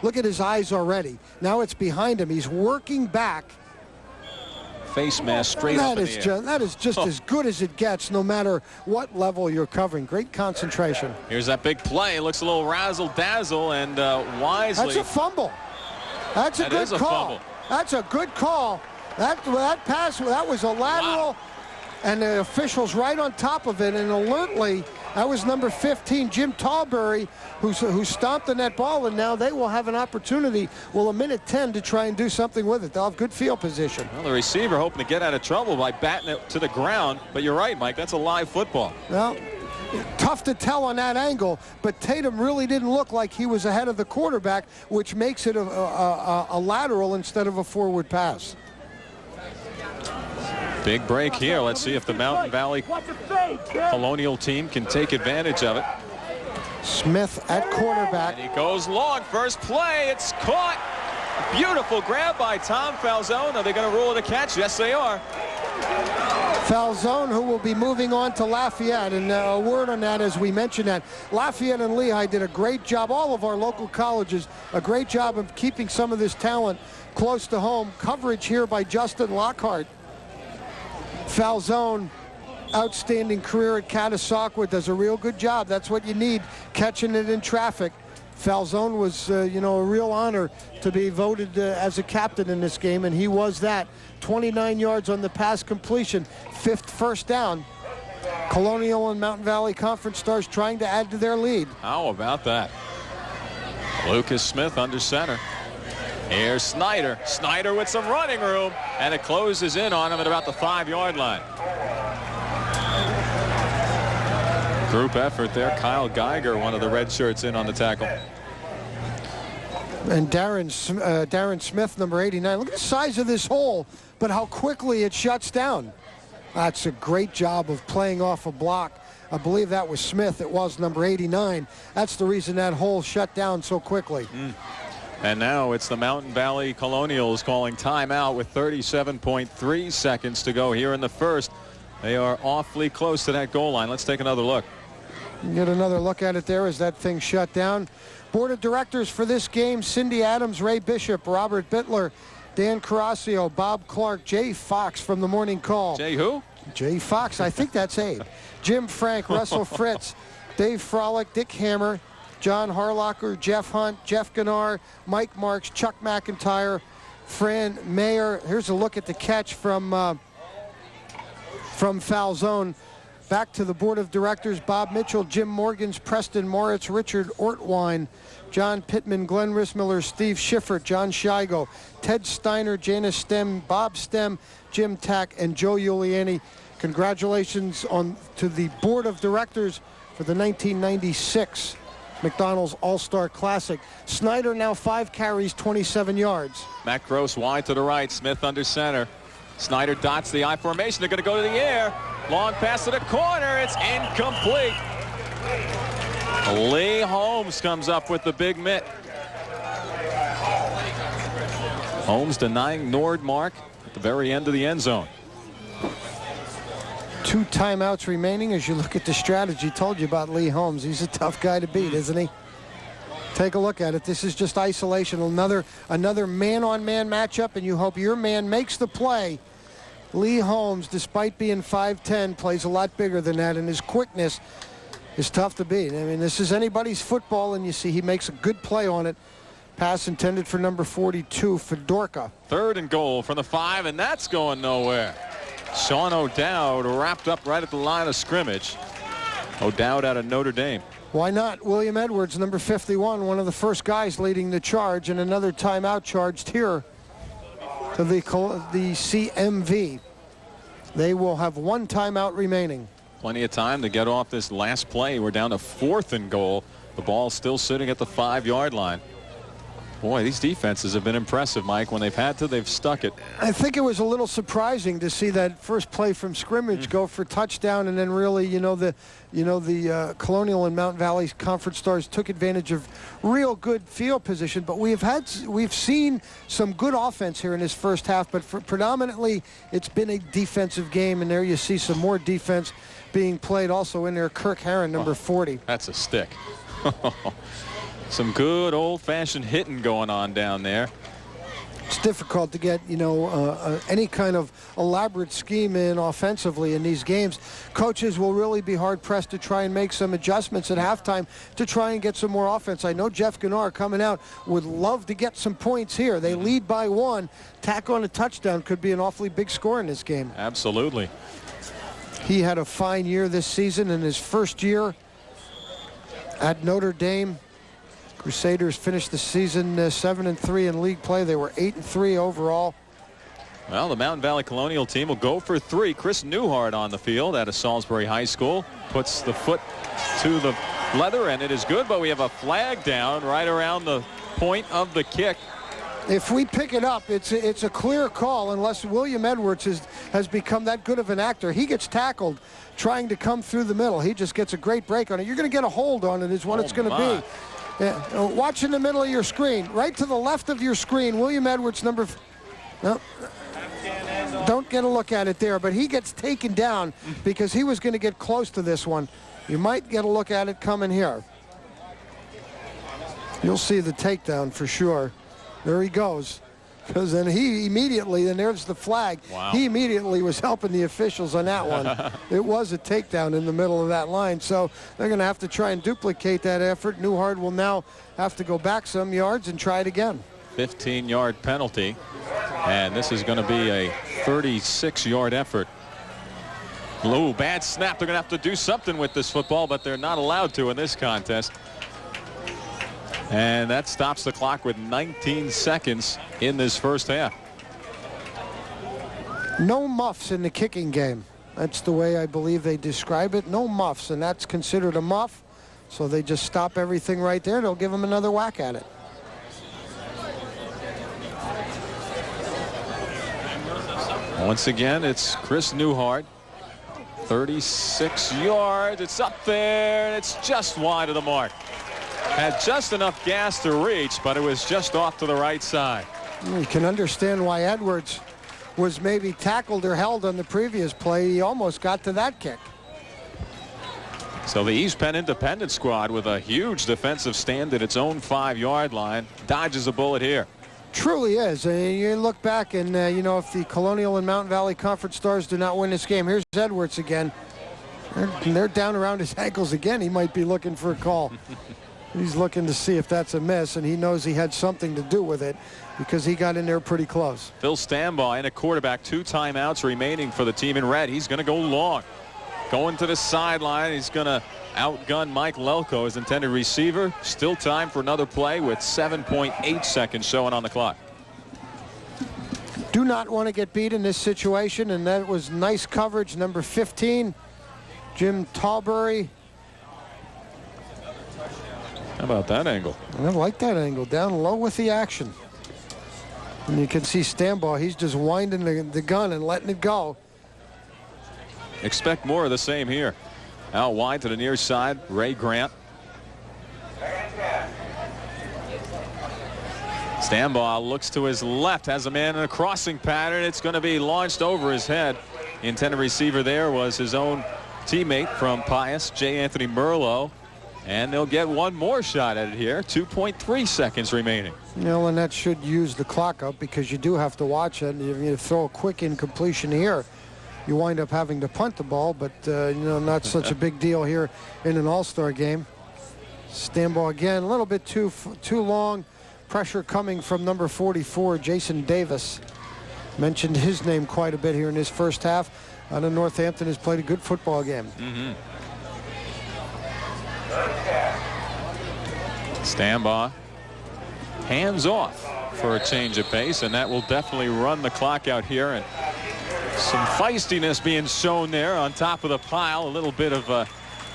look at his eyes already. Now it's behind him. He's working back. Face mask straight up in the air. That is just as good as it gets, no matter what level you're covering. Great concentration. Here's that big play. Looks a little razzle-dazzle, and wisely. That's a fumble. That's a good call. That's a good call. That pass, that was a lateral. Wow. And the officials right on top of it, and alertly, that was number 15, Jim Tallberry, who stomped on that ball, and now they will have an opportunity, well, 1:10 to try and do something with it. They'll have good field position. Well, the receiver hoping to get out of trouble by batting it to the ground, but you're right, Mike, that's a live football. Well, tough to tell on that angle, but Tatum really didn't look like he was ahead of the quarterback, which makes it a lateral instead of a forward pass. Big break here. Let's see if the Mountain Valley Colonial team can take advantage of it. Smith at quarterback. And he goes long. First play. It's caught. Beautiful grab by Tom Falzone. Are they going to rule it a catch? Yes, they are. Falzone, who will be moving on to Lafayette. And a word on that as we mentioned that. Lafayette and Lehigh did a great job. All of our local colleges, a great job of keeping some of this talent close to home. Coverage here by Justin Lockhart. Falzone, outstanding career at Catasauqua, does a real good job. That's what you need, catching it in traffic. Falzone was, you know, a real honor to be voted as a captain in this game, and he was that. 29 yards on the pass completion, 5th first down. Colonial and Mountain Valley Conference stars trying to add to their lead. How about that? Lucas Smith under center. Here's Snyder. Snyder with some running room, and it closes in on him at about the 5-yard line. Group effort there. Kyle Geiger, one of the red shirts, in on the tackle. And Darren Smith, number 89. Look at the size of this hole, but how quickly it shuts down. That's a great job of playing off a block. I believe that was Smith. It was number 89. That's the reason that hole shut down so quickly. And now it's the Mountain Valley Colonials calling timeout with 37.3 seconds to go here in the first. They are awfully close to that goal line. Let's take another look. Get another look at it there as that thing shut down. Board of directors for this game: Cindy Adams, Ray Bishop, Robert Bittler, Dan Carrasio, Bob Clark, Jay Fox from the Morning Call. Jay who? Jay Fox. I think that's Abe. Jim Frank, Russell Fritz, Dave Frolick, Dick Hammer, John Harlocker, Jeff Hunt, Jeff Gannar, Mike Marks, Chuck McIntyre, Fran Mayer. Here's a look at the catch from Falzone. Back to the board of directors: Bob Mitchell, Jim Morgans, Preston Moritz, Richard Ortwine, John Pittman, Glenn Rissmiller, Steve Schiffert, John Shigo, Ted Steiner, Janice Stem, Bob Stem, Jim Tack, and Joe Giuliani. Congratulations to the board of directors for the 1996 McDonald's All-Star Classic. Snyder now 5 carries, 27 yards. Matt Gross wide to the right. Smith under center. Snyder dots the I formation. They're going to go to the air. Long pass to the corner. It's incomplete. Lee Holmes comes up with the big mitt. Holmes denying Nordmark at the very end of the end zone. 2 timeouts remaining as you look at the strategy. Told you about Lee Holmes. He's a tough guy to beat, isn't he? Take a look at it. This is just isolation. Another man-on-man matchup, and you hope your man makes the play. Lee Holmes, despite being 5'10", plays a lot bigger than that, and his quickness is tough to beat. I mean, this is anybody's football, and you see he makes a good play on it. Pass intended for number 42, Fedorka. 3rd and goal from the 5, and that's going nowhere. Sean O'Dowd wrapped up right at the line of scrimmage. O'Dowd out of Notre Dame. Why not? William Edwards, number 51, one of the first guys leading the charge, and another timeout charged here to the CMV. They will have 1 timeout remaining. Plenty of time to get off this last play. We're down to 4th and goal. The ball still sitting at the 5-yard line. Boy, these defenses have been impressive, Mike. When they've had to, they've stuck it. I think it was a little surprising to see that first play from scrimmage go for touchdown, and then really, the Colonial and Mountain Valley Conference stars took advantage of real good field position. But we've seen some good offense here in this first half, but predominantly it's been a defensive game, and there you see some more defense being played also in there. Kirk Herron, number 40. That's a stick. Some good old-fashioned hitting going on down there. It's difficult to get, any kind of elaborate scheme in offensively in these games. Coaches will really be hard-pressed to try and make some adjustments at halftime to try and get some more offense. I know Jeff Gannar coming out would love to get some points here. They lead by 1. Tack on a touchdown could be an awfully big score in this game. Absolutely. He had a fine year this season in his first year at Notre Dame. Crusaders finished the season 7-3 in league play. They were 8-3 overall. Well, the Mountain Valley Colonial team will go for 3. Chris Newhart on the field out of Salisbury High School. Puts the foot to the leather, and it is good, but we have a flag down right around the point of the kick. If we pick it up, it's a clear call unless William Edwards has become that good of an actor. He gets tackled trying to come through the middle. He just gets a great break on it. You're going to get a hold on it is what it's going to be. Yeah, watch in the middle of your screen. Right to the left of your screen, William Edwards, no, don't get a look at it there, but he gets taken down because he was going to get close to this one. You might get a look at it coming here. You'll see the takedown for sure. There he goes. Because then he immediately, and there's the flag. Wow. He immediately was helping the officials on that one. It was a takedown in the middle of that line. So they're going to have to try and duplicate that effort. Newhart will now have to go back some yards and try it again. 15-yard penalty. And this is going to be a 36-yard effort. Ooh, bad snap. They're going to have to do something with this football, but they're not allowed to in this contest. And that stops the clock with 19 seconds in this first half. No muffs in the kicking game. That's the way I believe they describe it. No muffs, and that's considered a muff. So they just stop everything right there. They'll give them another whack at it. Once again, it's Chris Newhart. 36 yards. It's up there, and it's just wide of the mark. Had just enough gas to reach, but it was just off to the right side. You can understand why Edwards was maybe tackled or held on the previous play. He almost got to that kick. So the East Penn Independent squad, with a huge defensive stand at its own 5-yard line, dodges a bullet here. Truly is. You look back and, you know, if the Colonial and Mountain Valley Conference Stars do not win this game, here's Edwards again. They're down around his ankles again. He might be looking for a call. He's looking to see if that's a miss, and he knows he had something to do with it because he got in there pretty close. Phil Stambaugh and a quarterback, 2 timeouts remaining for the team in red. He's going to go long. Going to the sideline. He's going to outgun Mike Lelko, his intended receiver. Still time for another play with 7.8 seconds showing on the clock. Do not want to get beat in this situation, and that was nice coverage. Number 15, Jim Tallbury. How about that angle? I like that angle. Down low with the action. And you can see Stambaugh. He's just winding the gun and letting it go. Expect more of the same here. Out wide to the near side, Ray Grant. Stambaugh looks to his left, has a man in a crossing pattern. It's going to be launched over his head. Intended receiver there was his own teammate from Pius, J. Anthony Merlot. And they'll get one more shot at it here. 2.3 seconds remaining. You know, and that should use the clock up because you do have to watch it. If you throw a quick incompletion here, you wind up having to punt the ball, but, you know, not such a big deal here in an all-star game. Stambaugh again, a little bit too long. Pressure coming from number 44, Jason Davis. Mentioned his name quite a bit here in his first half. I know Northampton has played a good football game. Stambaugh hands off for a change of pace, and that will definitely run the clock out here. And some feistiness being shown there on top of the pile. A little bit of a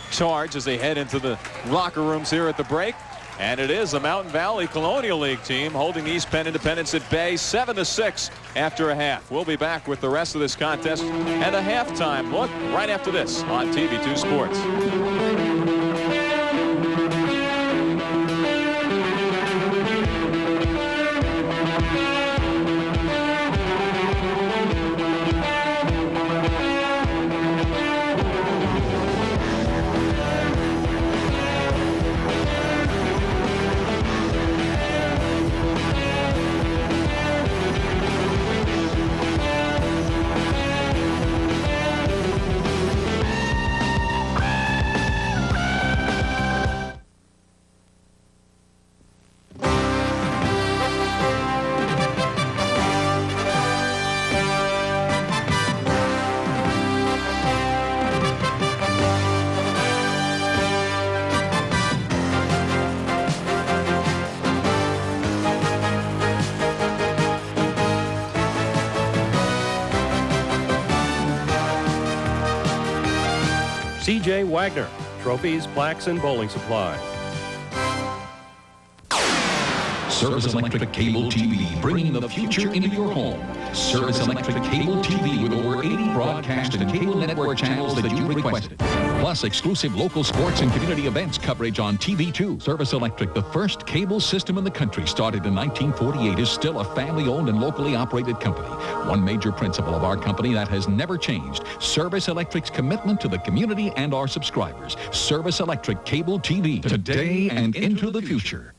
charge as they head into the locker rooms here at the break. And it is the Mountain Valley Colonial League team holding East Penn Independence at bay, 7-6 after a half. We'll be back with the rest of this contest and a halftime look right after this on TV2 Sports. C.J. Wagner, trophies, plaques, and bowling supply. Service Electric Cable TV, bringing the future into your home. Service Electric Cable TV with over 80 broadcast and cable network channels that you requested. Plus exclusive local sports and community events coverage on TV2. Service Electric, the first cable system in the country, started in 1948, is still a family-owned and locally operated company. One major principle of our company that has never changed: Service Electric's commitment to the community and our subscribers. Service Electric Cable TV, today and into the future.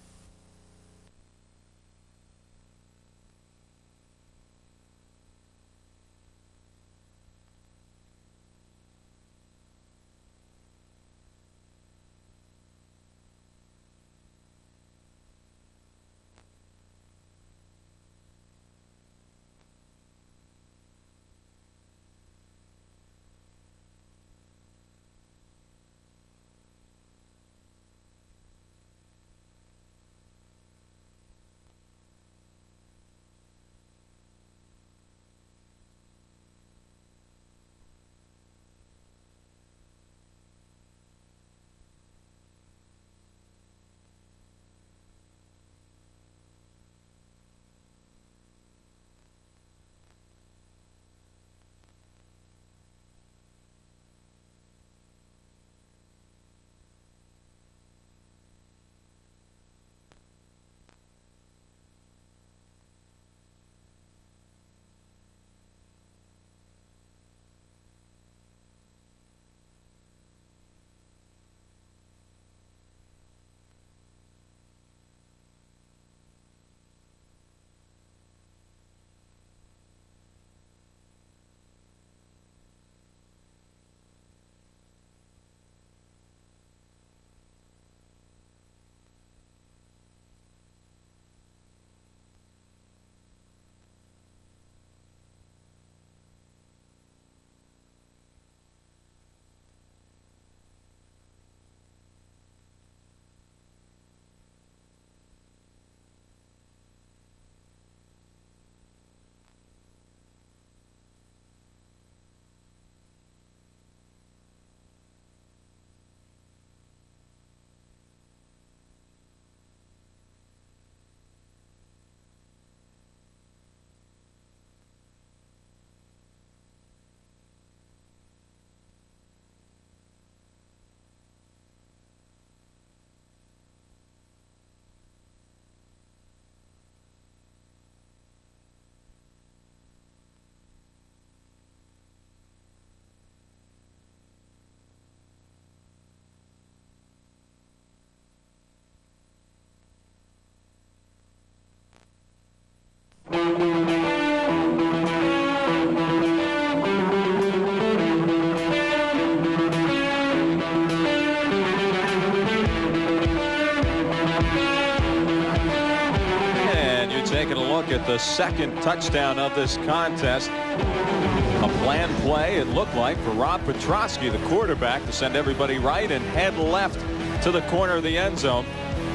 the second touchdown of this contest. A planned play, it looked like, for Rob Petrosky, the quarterback, to send everybody right and head left to the corner of the end zone.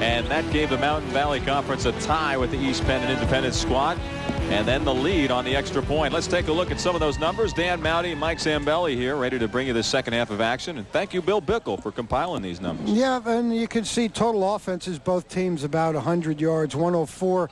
And that gave the Mountain Valley Conference a tie with the East Penn and Independence squad. And then the lead on the extra point. Let's take a look at some of those numbers. Dan Mowdy and Mike Zambelli here, ready to bring you the second half of action. And thank you, Bill Bickle, for compiling these numbers. Yeah, and you can see total offenses, both teams about 100 yards, 104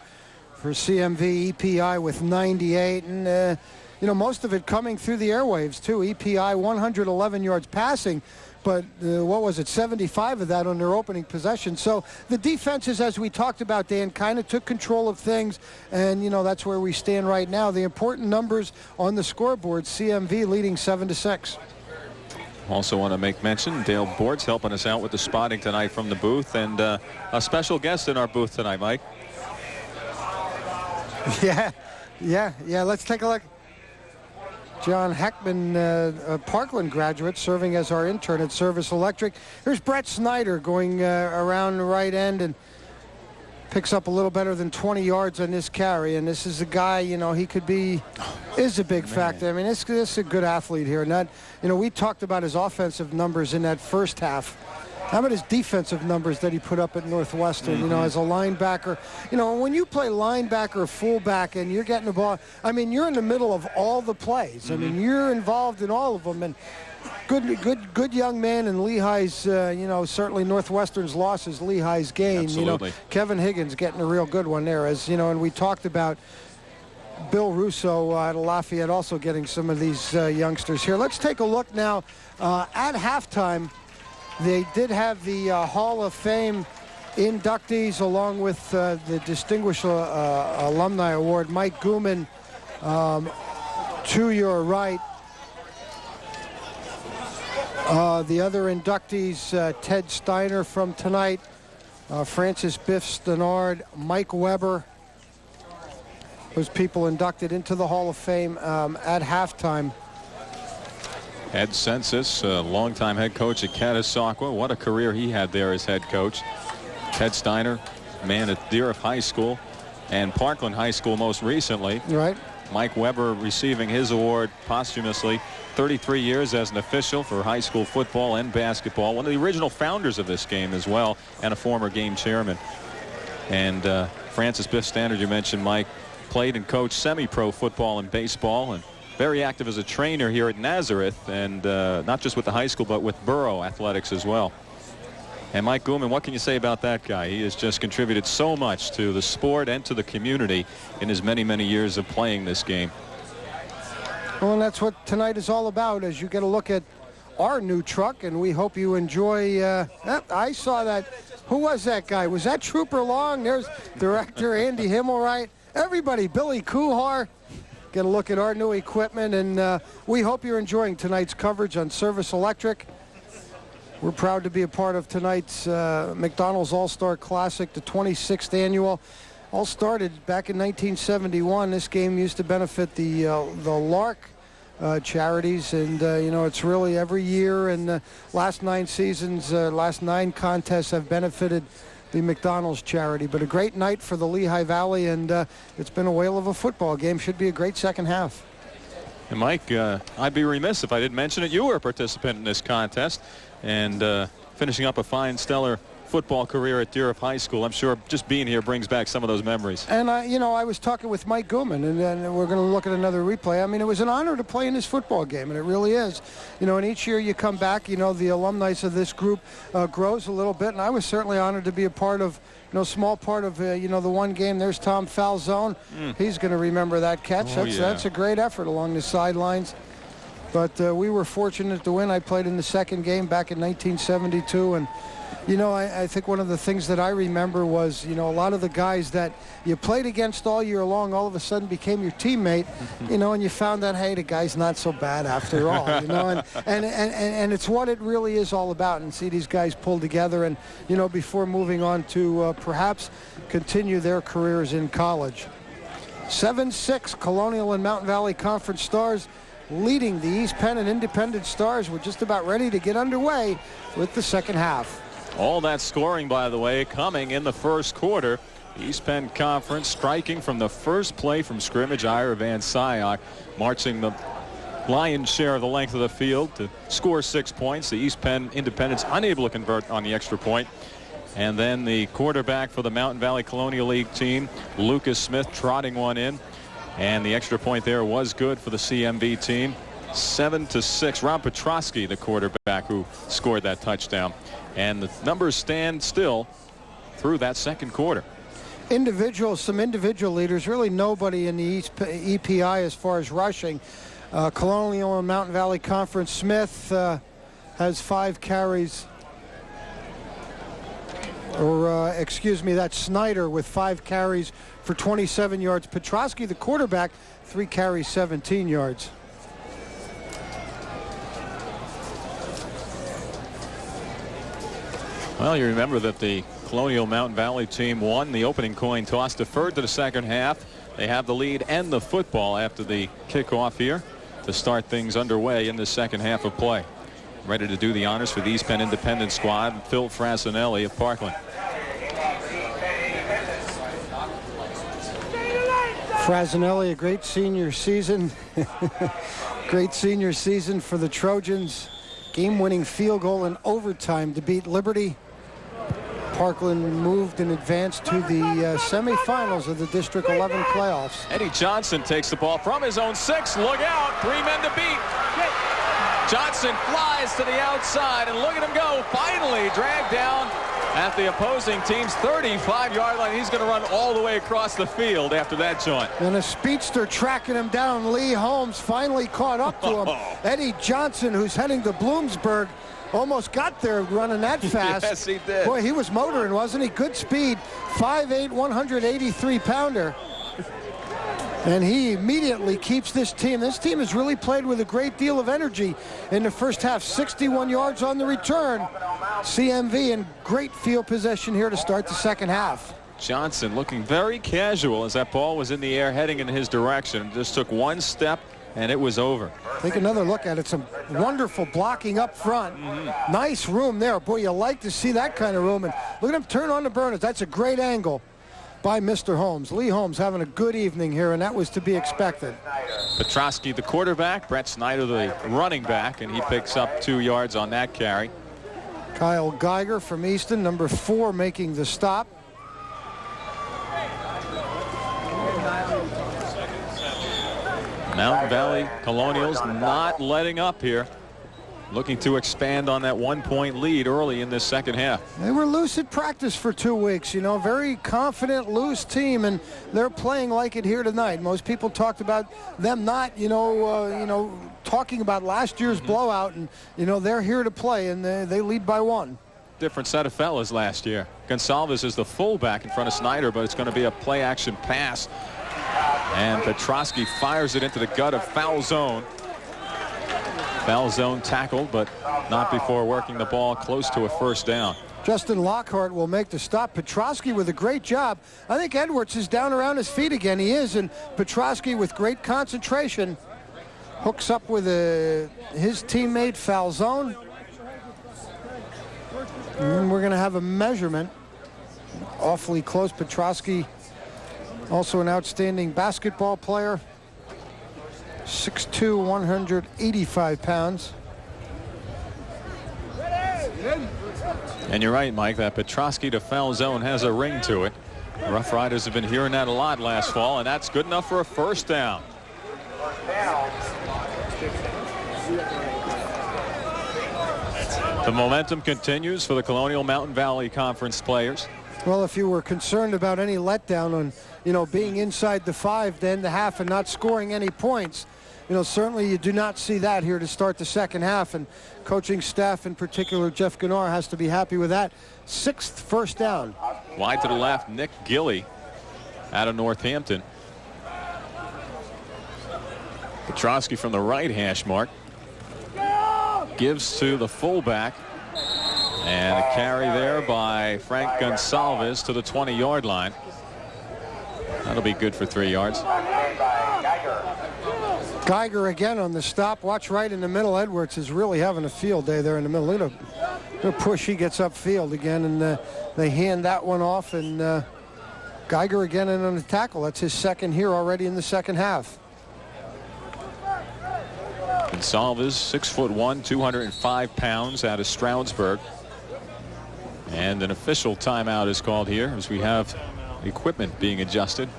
for CMV, EPI with 98. And, you know, most of it coming through the airwaves, too. EPI 111 yards passing. But what was it, 75 of that on their opening possession. So the defenses, as we talked about, Dan, kind of took control of things. And, you know, that's where we stand right now. The important numbers on the scoreboard, CMV leading 7-6. Also want to make mention, Dale Bortz helping us out with the spotting tonight from the booth. And a special guest in our booth tonight, Mike. Yeah. Let's take a look. John Heckman, Parkland graduate, serving as our intern at Service Electric. Here's Brett Snyder going around the right end and picks up a little better than 20 yards on this carry. And this is a guy, you know, he could be, is a big factor. I mean, this is a good athlete here. And that, you know, we talked about his offensive numbers in that first half. How about his defensive numbers that he put up at Northwestern, you know, as a linebacker? You know, when you play linebacker or fullback and you're getting the ball, I mean, you're in the middle of all the plays. I mean, you're involved in all of them. And good young man in Lehigh's, you know, certainly Northwestern's loss is Lehigh's gain. Absolutely. You know, Kevin Higgins getting a real good one there, as, you know, and we talked about Bill Russo at Lafayette also getting some of these youngsters here. Let's take a look now at halftime. They did have the Hall of Fame inductees along with the Distinguished Alumni Award. Mike Gooman to your right. The other inductees, Ted Steiner from tonight, Francis Biff Stenard, Mike Weber. Those people inducted into the Hall of Fame at halftime. Ed Census, a longtime head coach at Catasauqua. What a career he had there as head coach. Ted Steiner, man at Deerfield High School and Parkland High School most recently. Right. Mike Weber receiving his award posthumously. 33 years as an official for high school football and basketball. One of the original founders of this game as well, and a former game chairman. And Francis Biff Stenard, you mentioned, Mike, played and coached semi-pro football and baseball, and very active as a trainer here at Nazareth, and not just with the high school, but with Borough Athletics as well. And Mike Gooman, what can you say about that guy? He has just contributed so much to the sport and to the community in his many, many years of playing this game. Well, and that's what tonight is all about, as you get a look at our new truck, and we hope you enjoy. I saw that. Who was that guy? Was that Trooper Long? There's director Andy Himmelwright. Everybody, Billy Kuhar. Get a look at our new equipment, and we hope you're enjoying tonight's coverage on Service Electric. We're proud to be a part of tonight's McDonald's All-Star Classic, the 26th annual. All started back in 1971. This game used to benefit the Lark charities, and you know, it's really every year, and the last 9 seasons, last 9 contests have benefited the McDonald's charity. But a great night for the Lehigh Valley, and it's been a whale of a football game. Should be a great second half. And Mike, I'd be remiss if I didn't mention it. You were a participant in this contest, and finishing up a fine, stellar football career at Deerfield High School. I'm sure just being here brings back some of those memories. And you know, I was talking with Mike Gooman, and we're going to look at another replay. I mean, it was an honor to play in this football game, and it really is. You know, and each year you come back, you know, the alumni of this group grows a little bit, and I was certainly honored to be a part of, you know, small part of, you know, the one game. There's Tom Falzone. He's going to remember that catch. That's a great effort along the sidelines. But we were fortunate to win. I played in the second game back in 1972, and you know, I think one of the things that I remember was, you know, a lot of the guys that you played against all year long all of a sudden became your teammate, you know, and you found that, hey, the guy's not so bad after all, you know, and it's what it really is all about, and see these guys pull together, and, you know, before moving on to perhaps continue their careers in college. 7-6, Colonial and Mountain Valley Conference Stars leading the East Penn and Independent Stars. We're just about ready to get underway with the second half. All that scoring, by the way, coming in the first quarter. East Penn Conference striking from the first play from scrimmage. Ira Van Sciok marching the lion's share of the length of the field to score 6 points. The East Penn Independents unable to convert on the extra point. And then the quarterback for the Mountain Valley Colonial League team, Lucas Smith, trotting one in. And the extra point there was good for the CMV team. 7-6. Rob Petrosky, the quarterback, who scored that touchdown. And the numbers stand still through that second quarter. Some individual leaders, really nobody in the East EPI as far as rushing. Colonial and Mountain Valley Conference. Smith has 5 carries. Excuse me, that's Snyder with 5 carries for 27 yards. Petrosky, the quarterback, 3 carries, 17 yards. Well, you remember that the Colonial Mountain Valley team won the opening coin toss, deferred to the second half. They have the lead and the football after the kickoff here to start things underway in the second half of play. Ready to do the honors for the East Penn Independent squad, Phil Frassinelli of Parkland. Frassinelli, a great senior season. Great senior season for the Trojans. Game-winning field goal in overtime to beat Liberty. Parkland moved and advanced to the semifinals of the District 11 playoffs. Eddie Johnson takes the ball from his own 6. Look out, 3 men to beat. Johnson flies to the outside, and look at him go. Finally dragged down at the opposing team's 35-yard line. He's going to run all the way across the field after that joint. And a speedster tracking him down. Lee Holmes finally caught up to him. Eddie Johnson, who's heading to Bloomsburg, almost got there running that fast. Yes, he did. Boy, he was motoring, wasn't he? Good speed. 5'8", 183-pounder. And he immediately keeps this team. This team has really played with a great deal of energy in the first half. 61 yards on the return. CMV in great field possession here to start the second half. Johnson looking very casual as that ball was in the air heading in his direction. Just took one step and it was over. Take another look at it. Some wonderful blocking up front. Nice room there. Boy, you like to see that kind of room. And look at him turn on the burners. That's a great angle by Mr. Holmes. Lee Holmes having a good evening here, and that was to be expected. Petrosky, the quarterback, Brett Snyder, the running back, and he picks up 2 yards on that carry. Kyle Geiger from Easton, number 4, making the stop. Mountain Valley Colonials not letting up here. Looking to expand on that 1-point lead early in this second half. They were loose at practice for 2 weeks, you know, very confident, loose team, and they're playing like it here tonight. Most people talked about them not, talking about last year's blowout, and, they're here to play, and they lead by 1. Different set of fellas last year. Gonsalves is the fullback in front of Snyder, but it's going to be a play-action pass. And Petrosky fires it into the gut of foul zone. Foul zone tackled, but not before working the ball close to a first down. Justin Lockhart will make the stop. Petrosky with a great job. I think Edwards is down around his feet again. He is, and Petrosky with great concentration hooks up with his teammate. Foul zone. And we're going to have a measurement. Awfully close. Petrosky, also an outstanding basketball player. 6'2", 185 pounds. And you're right, Mike, that Petrosky to foul zone has a ring to it. The Rough Riders have been hearing that a lot last fall, and that's good enough for a first down. The momentum continues for the Colonial Mountain Valley Conference players. Well, if you were concerned about any letdown on, being inside the 5 to end the half and not scoring any points, certainly you do not see that here to start the second half. And coaching staff, in particular Jeff Gannar, has to be happy with that. 6th first down. Wide to the left, Nick Gilly out of Northampton. Petrosky from the right hash mark. Gives to the fullback. And a carry there by Frank Gonsalves to the 20-yard line. That'll be good for 3 yards. Geiger again on the stop. Watch right in the middle. Edwards is really having a field day there in the middle. Look at the push. He gets upfield again, and they hand that one off, and Geiger again in on the tackle. That's his second here already in the second half. Gonsalves, 6'1", 205 pounds, out of Stroudsburg. And an official timeout is called here as we have equipment being adjusted.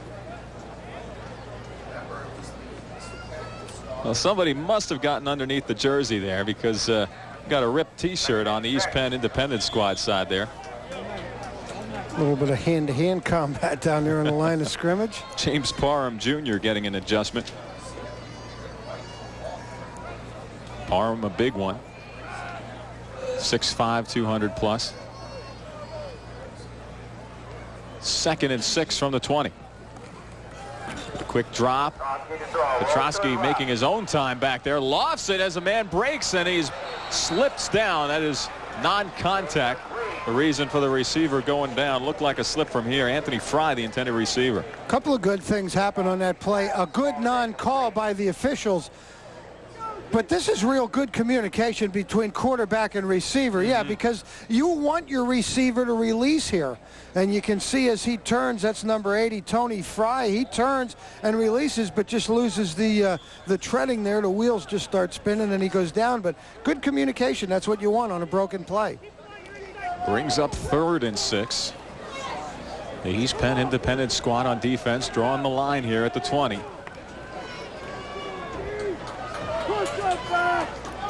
Well, somebody must have gotten underneath the jersey there, because got a ripped T-shirt on the East Penn Independent squad side there. A little bit of hand-to-hand combat down there on the line of scrimmage. James Parham Jr. getting an adjustment. Parham, a big one. 6'5", 200 plus. 2nd and 6 from the 20. Quick drop. Petrosky making his own time back there. Lofts it as a man breaks, and he slips down. That is non-contact. The reason for the receiver going down looked like a slip from here. Anthony Fry, the intended receiver. A couple of good things happened on that play. A good non-call by the officials. But this is real good communication between quarterback and receiver. Yeah, because you want your receiver to release here. And you can see as he turns, that's number 80, Tony Fry. He turns and releases, but just loses the treading there. The wheels just start spinning and he goes down. But good communication, that's what you want on a broken play. Brings up 3rd and 6. The East Penn Independent squad on defense drawing the line here at the 20.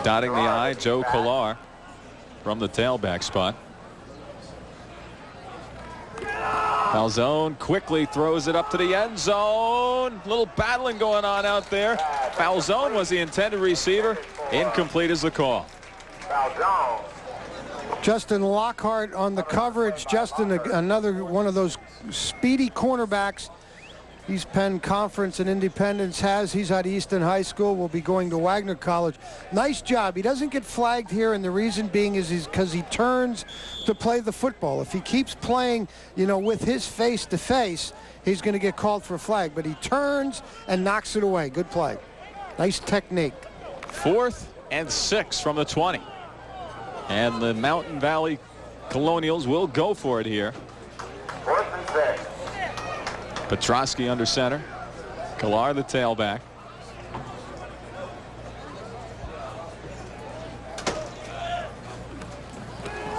Dotting the I, Joe Kolar from the tailback spot. Falzone quickly throws it up to the end zone. Little battling going on out there. Falzone was the intended receiver. Incomplete is the call. Justin Lockhart on the coverage. Justin, another one of those speedy cornerbacks East Penn Conference and Independence has. He's at Easton High School, will be going to Wagner College. Nice job. He doesn't get flagged here, and the reason being is because he turns to play the football. If he keeps playing, you know, with his face to face, he's going to get called for a flag, but he turns and knocks it away. Good play. Nice technique. 4th and 6 from the 20. And the Mountain Valley Colonials will go for it here. 4th and 6. Petrosky under center. Kolar the tailback.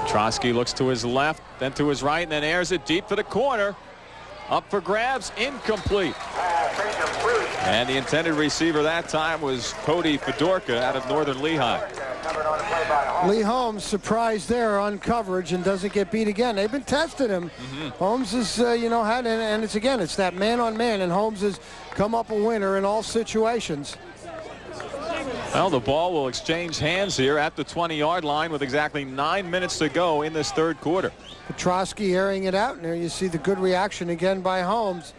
Petrosky looks to his left, then to his right, and then airs it deep to the corner. Up for grabs, incomplete. And the intended receiver that time was Cody Fedorka out of Northern Lehigh. Lee Holmes surprised there on coverage and doesn't get beat again. They've been testing him. Holmes is, you know, and it's again, it's that man-on-man, and Holmes has come up a winner in all situations. Well, the ball will exchange hands here at the 20-yard line with exactly 9 minutes to go in this 3rd quarter. Petrosky airing it out, and there you see the good reaction again by Holmes.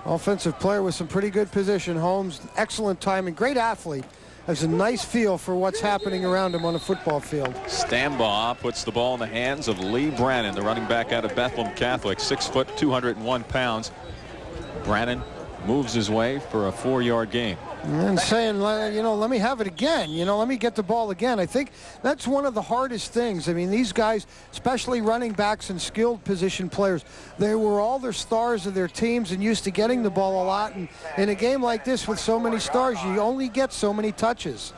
Offensive player with some pretty good position. Holmes, excellent timing, great athlete. Has a nice feel for what's happening around him on a football field. Stambaugh puts the ball in the hands of Lee Brannon, the running back out of Bethlehem Catholic, 6 foot, 201 pounds. Brannon moves his way for a 4-yard gain. And saying, you know, let me have it again. You know, let me get the ball again. I think that's one of the hardest things. I mean, these guys, especially running backs and skilled position players, they were all their stars of their teams and used to getting the ball a lot. And in a game like this with so many stars, you only get so many touches.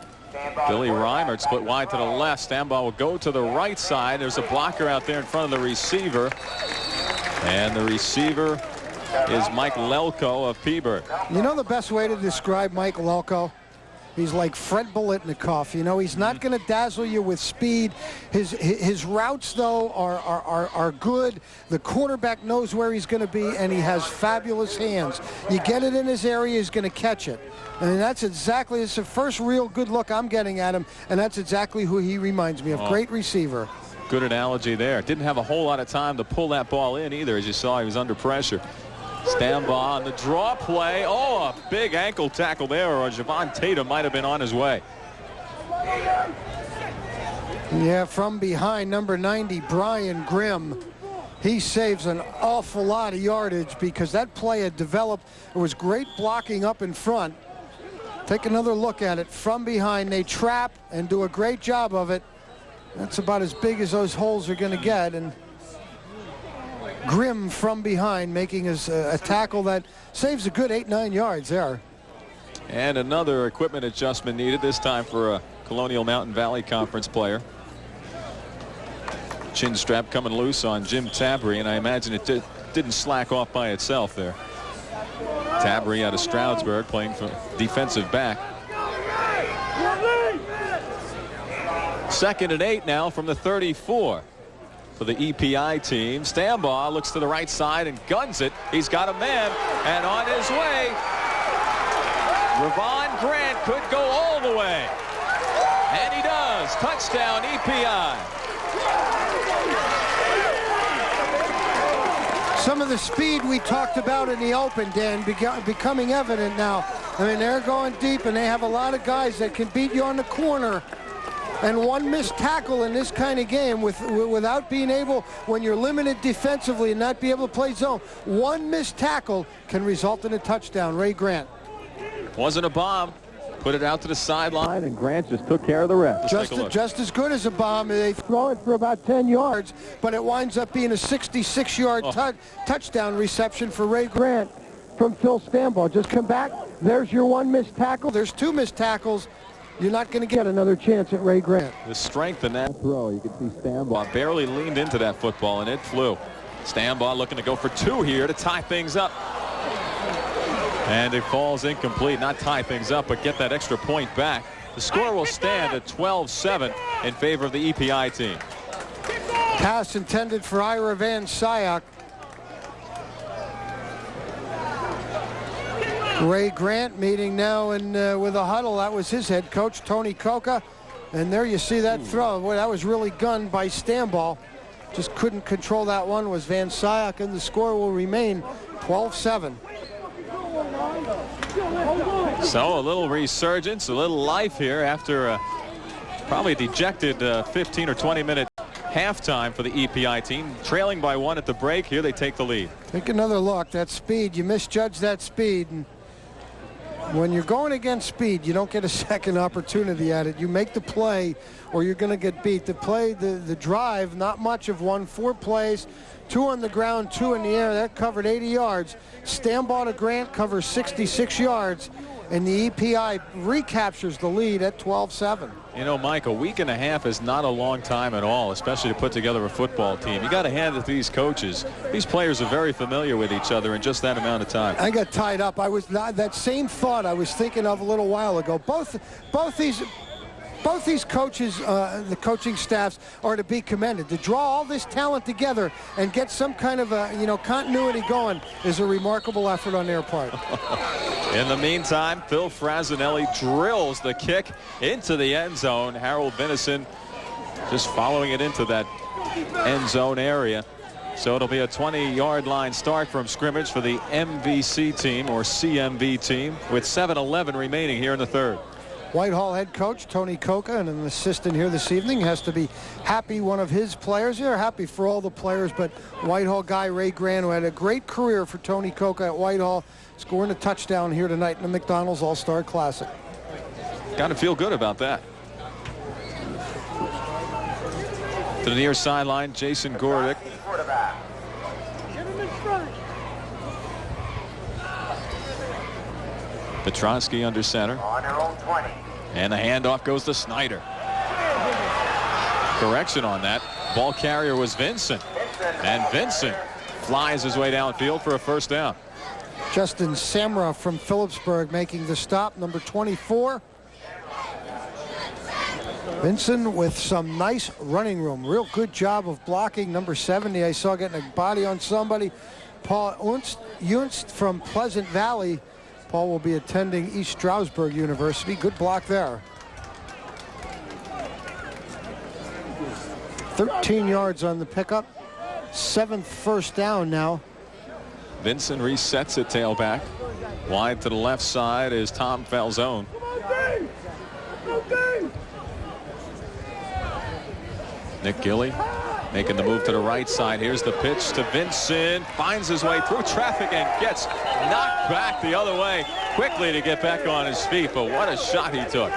Billy Reimert split wide to the left. Stambaugh will go to the right side. There's a blocker out there in front of the receiver. And the receiver is Mike Lelko of Peaburg. You know the best way to describe Mike Lelko? He's like Fred Biletnikoff. You know, he's not going to dazzle you with speed. His routes, though, are good. The quarterback knows where he's going to be, and he has fabulous hands. You get it in his area, he's going to catch it. And that's exactly, it's the first real good look I'm getting at him, and that's exactly who he reminds me of. Great receiver. Good analogy there. Didn't have a whole lot of time to pull that ball in either. As you saw, he was under pressure. Stambaugh on the draw play. Oh, a big ankle tackle there, or Javon Tatum might have been on his way. Yeah, from behind, number 90, Brian Grimm. He saves an awful lot of yardage because that play had developed. It was great blocking up in front. Take another look at it. From behind, they trap and do a great job of it. That's about as big as those holes are going to get. And Grimm from behind, making a tackle that saves a good 8-9 yards there. And another equipment adjustment needed, this time for a Colonial Mountain Valley Conference player. Chin strap coming loose on Jim Tabry, and I imagine it didn't slack off by itself there. Tabry out of Stroudsburg, playing for defensive back. 2nd and 8 now from the 34 for the EPI team. Stambaugh looks to the right side and guns it. He's got a man, and on his way, Ravon Grant could go all the way. And he does. Touchdown, EPI. Some of the speed we talked about in the open, Dan, becoming evident now. I mean, they're going deep, and they have a lot of guys that can beat you on the corner. And one missed tackle in this kind of game without being able, when you're limited defensively and not be able to play zone, one missed tackle can result in a touchdown. Ray Grant. Wasn't a bomb. Put it out to the sideline, and Grant just took care of the rest. Just as good as a bomb. They throw it for about 10 yards, but it winds up being a 66-yard touchdown reception for Ray Grant from Phil Stambaugh. Just come back. There's your one missed tackle. There's two missed tackles. You're not going to get another chance at Ray Grant. The strength in that throw, you can see Stambaugh barely leaned into that football, and it flew. Stambaugh looking to go for 2 here to tie things up. And it falls incomplete. Not tie things up, but get that extra point back. The score will stand at 12-7 in favor of the EPI team. Pass intended for Ira Van Syak. Ray Grant meeting now with a huddle. That was his head coach, Tony Coca. And there you see that throw. Boy, that was really gunned by Stambaugh. Just couldn't control that one, was Van Syak, and the score will remain 12-7. So a little resurgence, a little life here after probably dejected 15 or 20 minute halftime for the EPI team. Trailing by 1 at the break. Here they take the lead. Take another look. That speed, you misjudge that speed. And when you're going against speed, you don't get a second opportunity at it. You make the play or you're going to get beat. The play, the drive, not much of one. 4 plays, 2 on the ground, 2 in the air. That covered 80 yards. Stambaugh to Grant covers 66 yards. And the EPI recaptures the lead at 12-7. You know, Mike, a week and a half is not a long time at all, especially to put together a football team. You got to hand it to these coaches. These players are very familiar with each other in just that amount of time. I got tied up. That same thought I was thinking of a little while ago. Both these coaches, the coaching staffs, are to be commended. To draw all this talent together and get some kind of continuity going is a remarkable effort on their part. In the meantime, Phil Frasinelli drills the kick into the end zone. Harold Vinison just following it into that end zone area. So it'll be a 20-yard line start from scrimmage for the MVC team, or CMV team, with 7:11 remaining here in the third. Whitehall head coach Tony Coca, and an assistant here this evening, has to be happy one of his players. They're happy for all the players, but Whitehall guy Ray Grant, who had a great career for Tony Coca at Whitehall, scoring a touchdown here tonight in the McDonald's All-Star Classic. Got to feel good about that. To the near sideline, Jason Gordick. Petrosky under center. On their own 20. And the handoff goes to Snyder. Correction on that. Ball carrier was Vincent. And Vincent flies his way downfield for a first down. Justin Samra from Phillipsburg making the stop, number 24. Vincent with some nice running room. Real good job of blocking. Number 70, I saw getting a body on somebody. Paul Unst from Pleasant Valley. Paul will be attending East Stroudsburg University. Good block there. 13 yards on the pickup. 7th first down now. Vincent resets at tailback. Wide to the left side is Tom Falzone. Nick Gilly making the move to the right side. Here's the pitch to Vincent. Finds his way through traffic and gets knocked back the other way quickly to get back on his feet. But what a shot he took.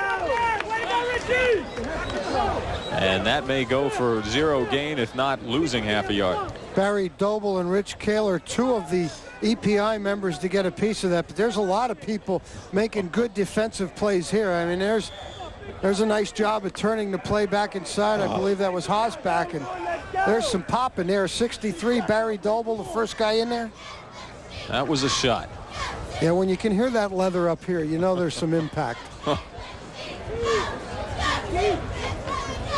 And that may go for 0 gain, if not losing half a yard. Barry Doble and Rich Kaler, two of the EPI members, to get a piece of that. But there's a lot of people making good defensive plays here. I mean, there's a nice job of turning the play back inside. I believe that was Hosback, and there's some pop in there. 63, Barry Doble, the first guy in there. That was a shot. Yeah, when you can hear that leather up here, you know there's some impact.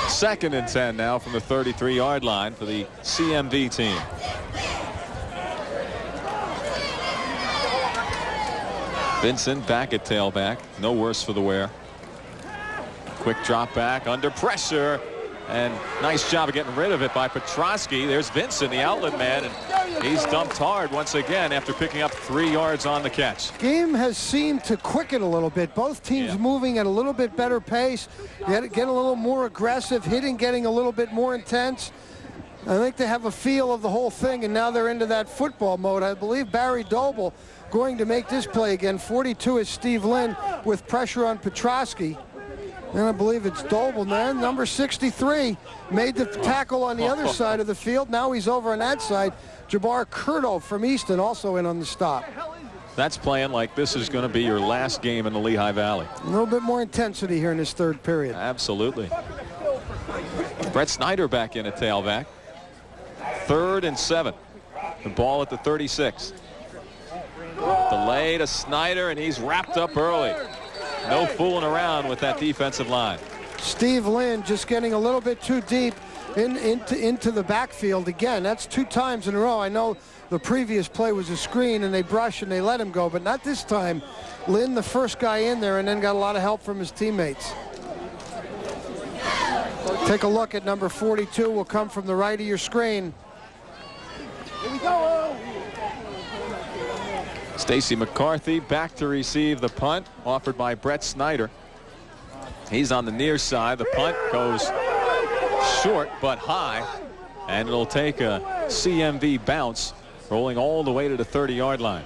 2nd and 10 now from the 33-yard line for the CMV team. Vincent back at tailback. No worse for the wear. Quick drop back under pressure. And nice job of getting rid of it by Petrosky. There's Vincent, the outlet man, and he's dumped hard once again after picking up 3 yards on the catch. Game has seemed to quicken a little bit. Both teams moving at a little bit better pace, get a little more aggressive, hitting getting a little bit more intense. I think they have a feel of the whole thing, and now they're into that football mode. I believe Barry Doble going to make this play again. 42 is Steve Lynn with pressure on Petrosky. And I believe it's Doble, man. Number 63 made the tackle on the other side of the field. Now he's over on that side. Jabbar Curto from Easton also in on the stop. That's playing like this is going to be your last game in the Lehigh Valley. A little bit more intensity here in this third period. Absolutely. Brett Snyder back in at tailback. 3rd and 7. The ball at the 36. Delay to Snyder, and he's wrapped up early. No fooling around with that defensive line. Steve Lynn just getting a little bit too deep into the backfield again. That's 2 times in a row. I know the previous play was a screen and they brushed and they let him go, but not this time. Lynn, the first guy in there, and then got a lot of help from his teammates. Take a look at number 42. Will come from the right of your screen. Here we go. Stacy McCarthy back to receive the punt offered by Brett Snyder. He's on the near side. The punt goes short but high, and it'll take a CMV bounce, rolling all the way to the 30-yard line.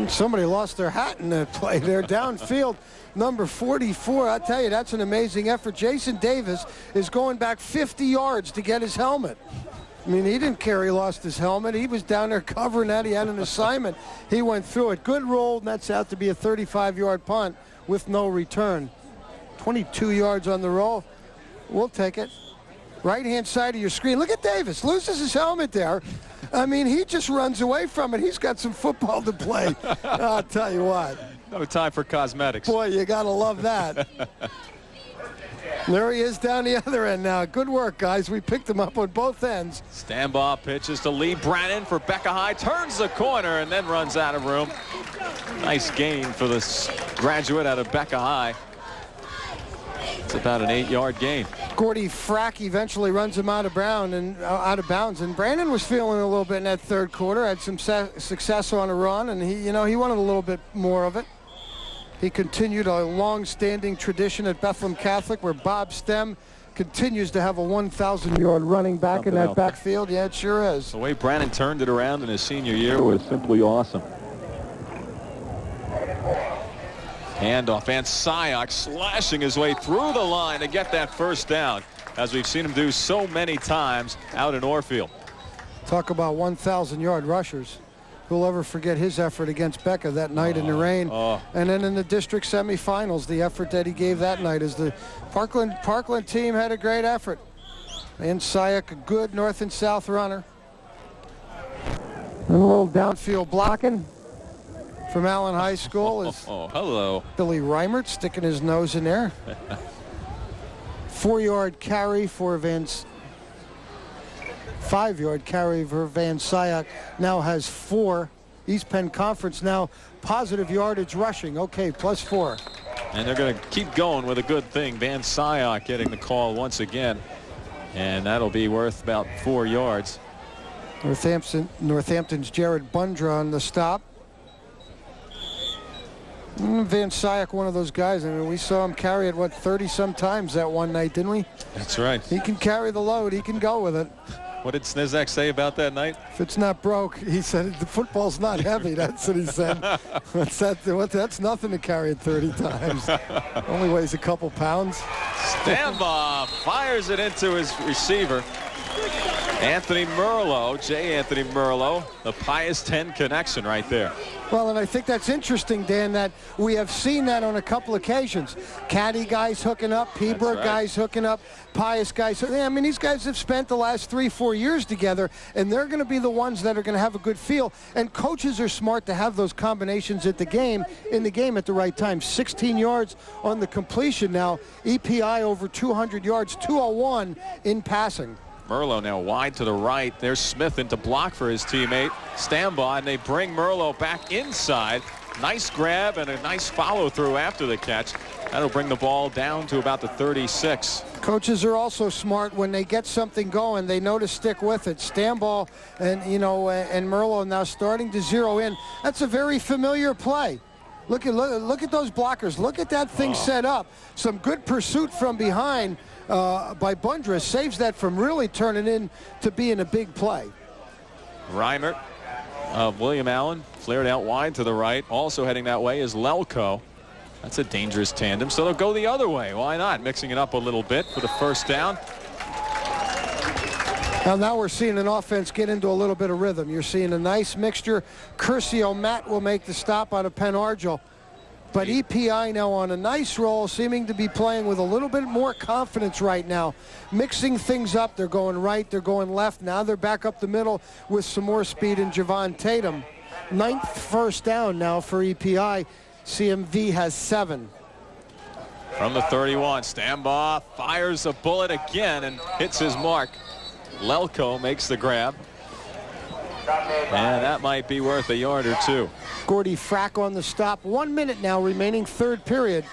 Somebody lost their hat in that play there. Downfield, number 44. I tell you, that's an amazing effort. Jason Davis is going back 50 yards to get his helmet. I mean, he didn't care he lost his helmet. He was down there covering that. He had an assignment. He went through it. Good roll, and that's out to be a 35-yard punt with no return. 22 yards on the roll. We'll take it. Right-hand side of your screen. Look at Davis. Loses his helmet there. I mean, he just runs away from it. He's got some football to play. I'll tell you what. No time for cosmetics. Boy, you got to love that. There he is down the other end now. Good work, guys. We picked him up on both ends. Stand-ball pitches to Lee Brannon for Becca High. Turns the corner and then runs out of room. Nice gain for this graduate out of Becca High. It's about an 8-yard gain. Gordy Frack eventually runs him out of bounds, and Brandon was feeling a little bit in that third quarter. Had some success on a run, and he wanted a little bit more of it. He continued a long-standing tradition at Bethlehem Catholic, where Bob Stem continues to have a 1,000-yard running back in that backfield. Yeah, it sure is. The way Brannon turned it around in his senior year was simply awesome. Handoff, and Syock slashing his way through the line to get that first down, as we've seen him do so many times out in Orfield. Talk about 1,000-yard rushers. Who'll ever forget his effort against Becca that night in the rain? And then in the district semifinals, the effort that he gave that night, as the Parkland team had a great effort. And Syock, a good north and south runner. And a little downfield blocking from Allen High School is hello. Billy Reimert sticking his nose in there. 4-yard carry for 5-yard carry for Van Syock. Now has 4. East Penn Conference now positive yardage rushing. Okay, +4. And they're going to keep going with a good thing. Van Syock getting the call once again, and that'll be worth about 4 yards. Northampton's Jared Bundra on the stop. Van Syock, one of those guys. I mean, we saw him carry it, 30-some times that one night, didn't we? That's right. He can carry the load. He can go with it. What did Snizak say about that night? If it's not broke, he said, the football's not heavy. That's what he said. That's nothing to carry it 30 times. Only weighs a couple pounds. Stanbaugh fires it into his receiver. Anthony Merlo, J. Anthony Merlo, the Pius 10 connection right there. Well, and I think that's interesting, Dan, that we have seen that on a couple occasions. Caddy guys hooking up, Peeberg guys hooking up, Pius guys. I mean, these guys have spent the last 3-4 years together, and they're going to be the ones that are going to have a good feel. And coaches are smart to have those combinations in the game at the right time. 16 yards on the completion now. EPI over 200 yards, 201 in passing. Merlo now wide to the right. There's Smith in to block for his teammate. Stambaugh, and they bring Merlo back inside. Nice grab and a nice follow through after the catch. That'll bring the ball down to about the 36. Coaches are also smart when they get something going. They know to stick with it. Stambaugh and and Merlo now starting to zero in. That's a very familiar play. Look at those blockers. Look at that thing set up. Some good pursuit from behind by Bundra saves that from really turning into being a big play. Reimert of William Allen flared out wide to the right. Also heading that way is Lelko. That's a dangerous tandem, so they'll go the other way. Why not? Mixing it up a little bit for the first down. Now we're seeing an offense get into a little bit of rhythm. You're seeing a nice mixture. Curcio Matt will make the stop out of Penn Argyle. But EPI now on a nice roll, seeming to be playing with a little bit more confidence right now. Mixing things up. They're going right, they're going left. Now they're back up the middle with some more speed in Javon Tatum. 9th first down now for EPI. CMV has 7. From the 31, Stambaugh fires a bullet again and hits his mark. Lelko makes the grab. And that might be worth a yard or two. Gordy Frack on the stop. 1 minute now remaining, third period.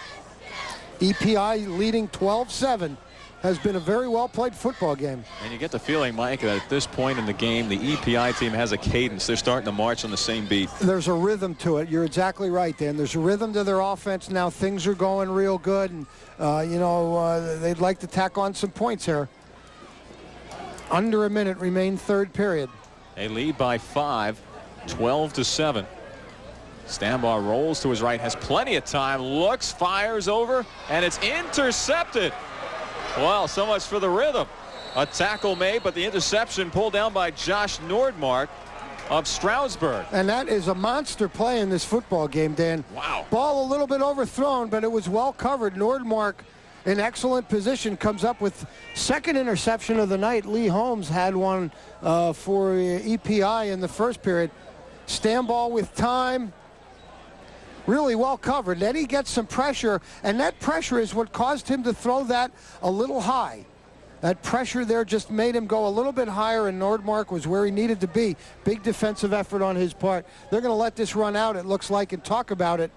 EPI leading 12-7. Has been a very well-played football game. And you get the feeling, Mike, that at this point in the game, the EPI team has a cadence. They're starting to march on the same beat. There's a rhythm to it. You're exactly right, Dan. There's a rhythm to their offense now. Things are going real good, and, they'd like to tack on some points here. Under a minute remain, third period. They lead by 5, 12-7. Stambaugh rolls to his right, has plenty of time, looks, fires over, and it's intercepted. Well, so much for the rhythm. A tackle made, but the interception pulled down by Josh Nordmark of Stroudsburg. And that is a monster play in this football game, Dan. Wow. Ball a little bit overthrown, but it was well covered. Nordmark in excellent position comes up with second interception of the night. Lee Holmes had one for EPI in the first period. Stambaugh with time. Really well covered. Then he gets some pressure, and that pressure is what caused him to throw that a little high. That pressure there just made him go a little bit higher, and Nordmark was where he needed to be. Big defensive effort on his part. They're going to let this run out, it looks like, and talk about it,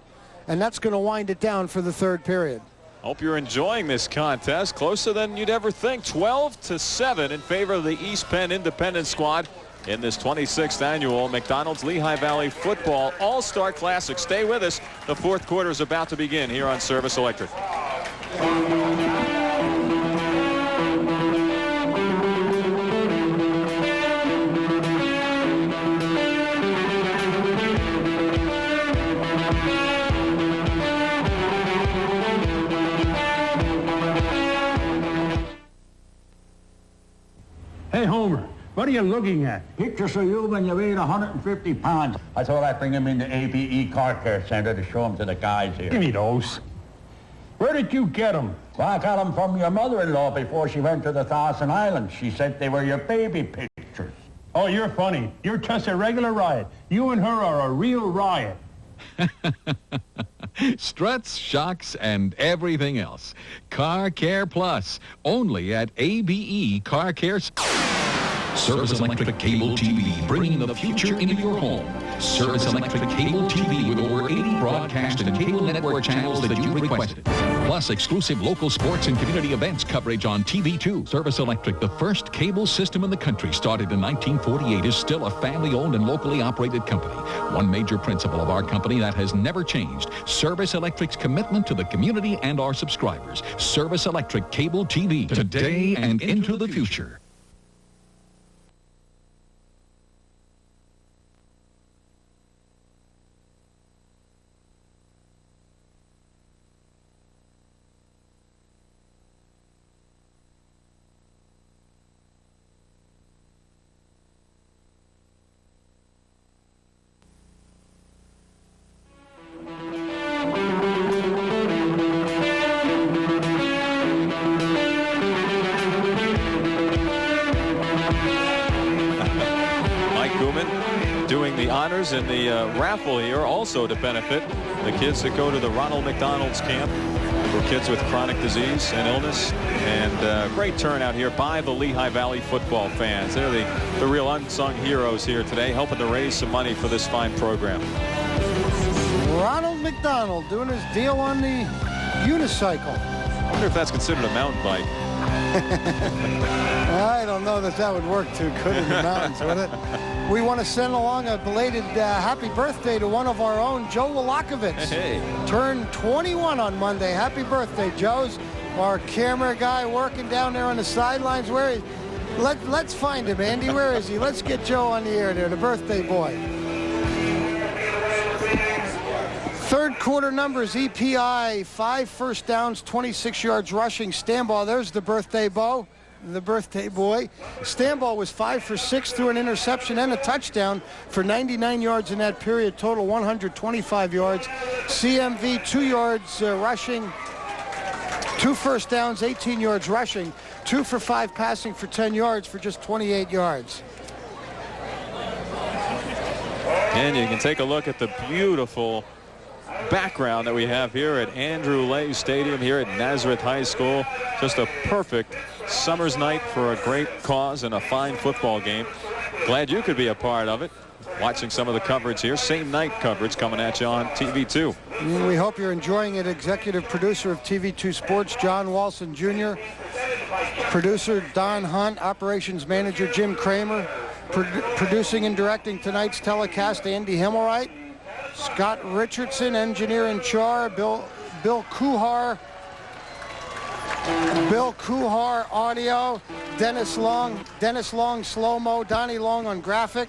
and that's going to wind it down for the third period. Hope you're enjoying this contest. Closer than you'd ever think. 12-7 in favor of the East Penn Independent squad in this 26th annual McDonald's Lehigh Valley Football All-Star Classic. Stay with us. The fourth quarter is about to begin here on Service Electric. Hey, Homer, what are you looking at? Pictures of you when you weighed 150 pounds. I thought I'd bring him in the ABE Car Care Center to show him to the guys here. Give me those. Where did you get them? Well, I got them from your mother-in-law before she went to the Thousand Islands. She said they were your baby pictures. Oh, you're funny. You're just a regular riot. You and her are a real riot. Struts, shocks, and everything else. Car Care Plus, only at ABE Car Care. Service Electric Cable TV, bringing the future into your home. Service Electric Cable TV with over 80 broadcast and cable network channels that you requested. Plus exclusive local sports and community events coverage on TV2. Service Electric, the first cable system in the country, started in 1948, is still a family-owned and locally operated company. One major principle of our company that has never changed. Service Electric's commitment to the community and our subscribers. Service Electric Cable TV, today and into the future. winners in the raffle here also to benefit the kids that go to the Ronald McDonald's camp for kids with chronic disease and illness. And great turnout here by the Lehigh Valley football fans. They're the real unsung heroes here today, helping to raise some money for this fine program. Ronald McDonald doing his deal on the unicycle. I wonder if that's considered a mountain bike. I don't know that would work too good in the mountains, would it? We want to send along a belated happy birthday to one of our own, Joe Wolakovitz. Hey. Turned 21 on Monday. Happy birthday, Joe's. Our camera guy working down there on the sidelines. Where is he? Let's find him, Andy. Where is he? Let's get Joe on the air there, the birthday boy. Third quarter numbers, EPI, 5 first downs, 26 yards rushing. Stambaugh, there's the birthday boy. Stambaugh was 5 for 6 through an interception and a touchdown for 99 yards in that period, total 125 yards. CMV, 2 yards rushing, 2 first downs, 18 yards rushing, 2 for 5 passing for 10 yards for just 28 yards. And you can take a look at the beautiful background that we have here at Andrew Lay Stadium here at Nazareth High School. Just a perfect summer's night for a great cause and a fine football game. Glad you could be a part of it. Watching some of the coverage here, same night coverage coming at you on TV2. We hope you're enjoying it. Executive producer of TV2 Sports, John Walson Jr. Producer Don Hunt, operations manager Jim Kramer. Producing and directing tonight's telecast, Andy Himmelwright. Scott Richardson, engineer in charge. Bill Kuhar, audio. Dennis Long, slow-mo. Donnie Long on graphic.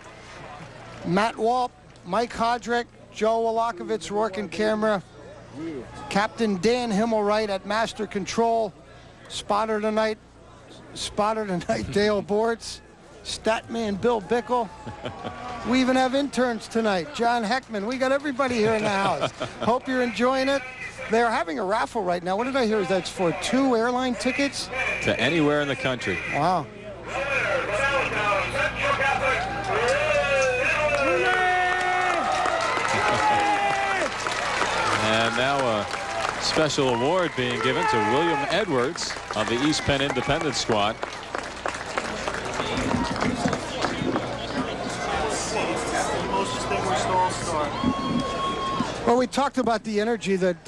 Matt Walp, Mike Hodrick, Joe Wolakovitz working camera. Captain Dan Himmelwright at master control. Spotter tonight, Dale Bortz. Statman Bill Bickle. We even have interns tonight. John Heckman. We got everybody here in the house. Hope you're enjoying it. They're having a raffle right now. What did I hear? That's for 2 airline tickets? To anywhere in the country. Wow. And now a special award being given to William Edwards of the East Penn Independent Squad. Well, we talked about the energy that,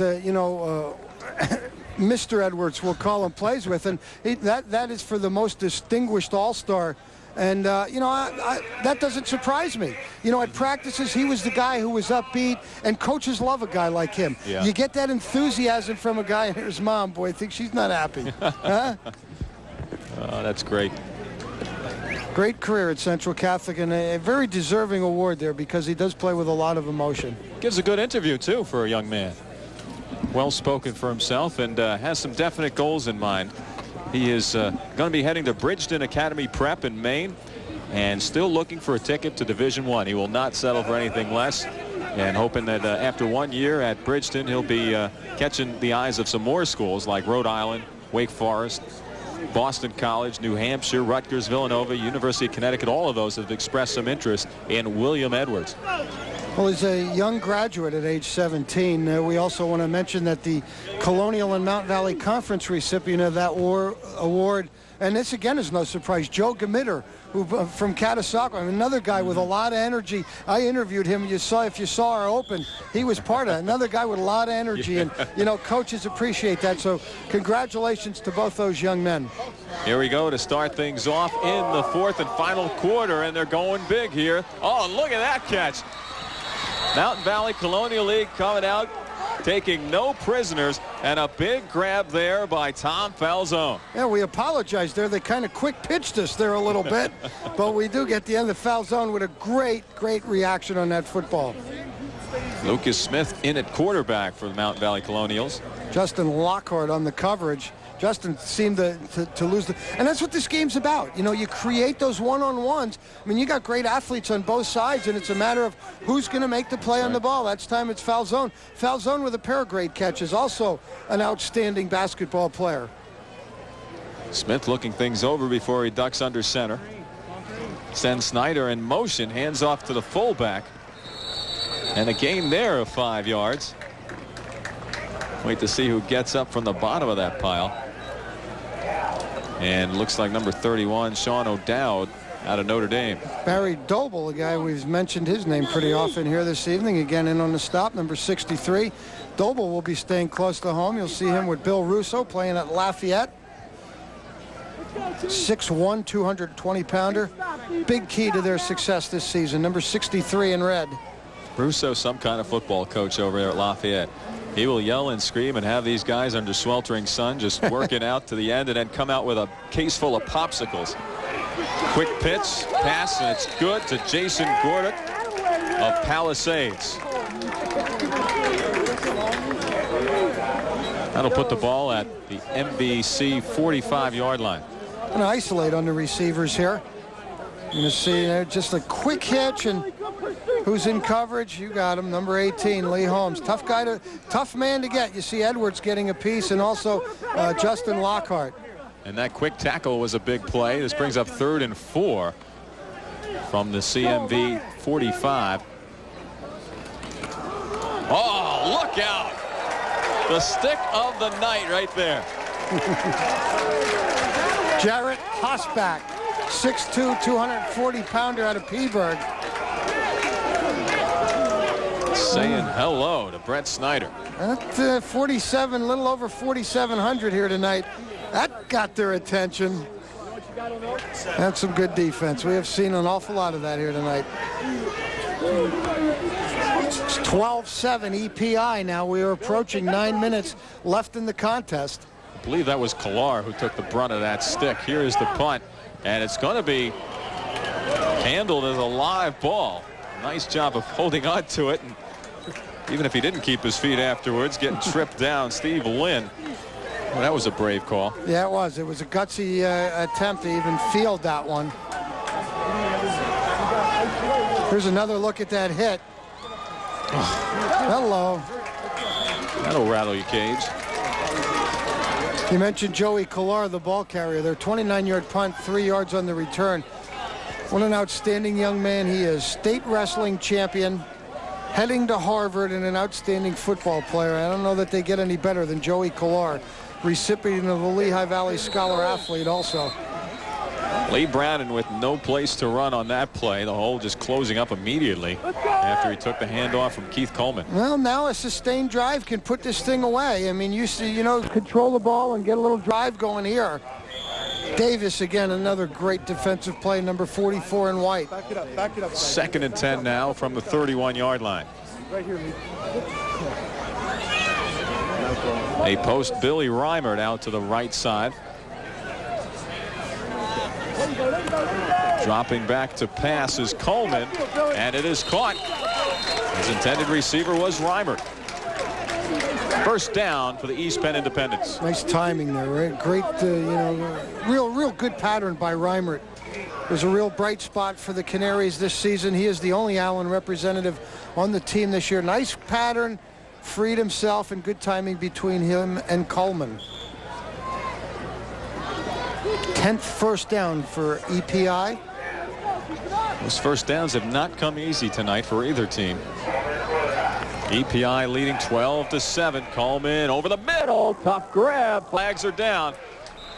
Mr. Edwards, we'll call him, plays with, and that is for the most distinguished all-star. And, that doesn't surprise me. At practices, he was the guy who was upbeat, and coaches love a guy like him. Yeah. You get that enthusiasm from a guy, and his mom, boy, I think she's not happy. Huh? Oh, that's great. Great career at Central Catholic, and a very deserving award there because he does play with a lot of emotion. Gives a good interview, too, for a young man. Well-spoken for himself and has some definite goals in mind. He is going to be heading to Bridgeton Academy Prep in Maine and still looking for a ticket to Division I. He will not settle for anything less, and hoping that after 1 year at Bridgeton, he'll be catching the eyes of some more schools like Rhode Island, Wake Forest, Boston College, New Hampshire, Rutgers, Villanova, University of Connecticut. All of those have expressed some interest in William Edwards. Well, he's a young graduate at age 17. We also want to mention that the Colonial and Mount Valley Conference recipient of that award, and this again is no surprise, Joe Gamitter, who from Catasauqua, another guy with a lot of energy. I interviewed him. If you saw our open, he was part of it. Another guy with a lot of energy, and coaches appreciate that. So congratulations to both those young men. Here we go to start things off in the fourth and final quarter, and they're going big here. Oh, look at that catch. Mountain Valley Colonial League coming out, taking no prisoners, and a big grab there by Tom Falzone. Yeah, we apologize there. They kind of quick pitched us there a little bit, but we do get the end of Falzone with a great reaction on that football. Lucas Smith in at quarterback for the Mountain Valley Colonials. Justin Lockhart on the coverage. Justin seemed to lose and that's what this game's about. You create those one-on-ones. I mean, you got great athletes on both sides, and it's a matter of who's going to make the play on the ball. That's time it's Falzone. Falzone with a pair of great catches, also an outstanding basketball player. Smith looking things over before he ducks under center. Sends Snyder in motion, hands off to the fullback. And a gain there of 5 yards. Wait to see who gets up from the bottom of that pile. And looks like number 31, Sean O'Dowd, out of Notre Dame. Barry Doble, a guy we've mentioned his name pretty often here this evening, again in on the stop, number 63. Doble will be staying close to home. You'll see him with Bill Russo playing at Lafayette. 6'1", 220-pounder. Big key to their success this season, number 63 in red. Russo, some kind of football coach over there at Lafayette. He will yell and scream and have these guys under sweltering sun just working out to the end and then come out with a case full of popsicles. Quick pitch, pass, and it's good to Jason Gorduck of Palisades. That'll put the ball at the NBC 45-yard line. Going to isolate on the receivers here. You're going to see just a quick hitch, and who's in coverage? You got him, number 18, Lee Holmes. Tough man to get. You see Edwards getting a piece, and also Justin Lockhart. And that quick tackle was a big play. This brings up 3rd and 4 from the CMV 45. Oh, look out! The stick of the night right there. Jarrett Hosback, 6'2", 240-pounder out of Peaburg. Saying hello to Brett Snyder. At 47, a little over 4,700 here tonight. That got their attention. That's some good defense. We have seen an awful lot of that here tonight. It's 12-7 EPI now. We are approaching 9 minutes left in the contest. I believe that was Killar who took the brunt of that stick. Here is the punt, and it's going to be handled as a live ball. Nice job of holding on to it, and even if he didn't keep his feet afterwards, getting tripped down. Steve Lynn. Well, that was a brave call. Yeah, it was. It was a gutsy attempt to even field that one. Here's another look at that hit. Hello. That'll rattle your cage. You mentioned Joey Killar, the ball carrier. Their 29-yard punt, 3 yards on the return. What an outstanding young man he is. State wrestling champion, heading to Harvard, and an outstanding football player. I don't know that they get any better than Joey Killar, recipient of the Lehigh Valley Scholar Athlete also. Lee Brannon with no place to run on that play. The hole just closing up immediately after he took the handoff from Keith Coleman. Well, now a sustained drive can put this thing away. I mean, you see, control the ball and get a little drive going here. Davis, again, another great defensive play, number 44 in white. Back it up, back it up. 2nd and 10 now from the 31-yard line. Right here, Lee. A post Billy Reimert out to the right side. Dropping back to pass is Coleman, and it is caught. His intended receiver was Reimert. First down for the East Penn Independents. Nice timing there, right? Great, real good pattern by Reimert. There's a real bright spot for the Canaries this season. He is the only Allen representative on the team this year. Nice pattern, freed himself, and good timing between him and Coleman. 10th first down for EPI. Those first downs have not come easy tonight for either team. EPI leading 12-7. Coleman over the middle. Tough grab. Flags are down.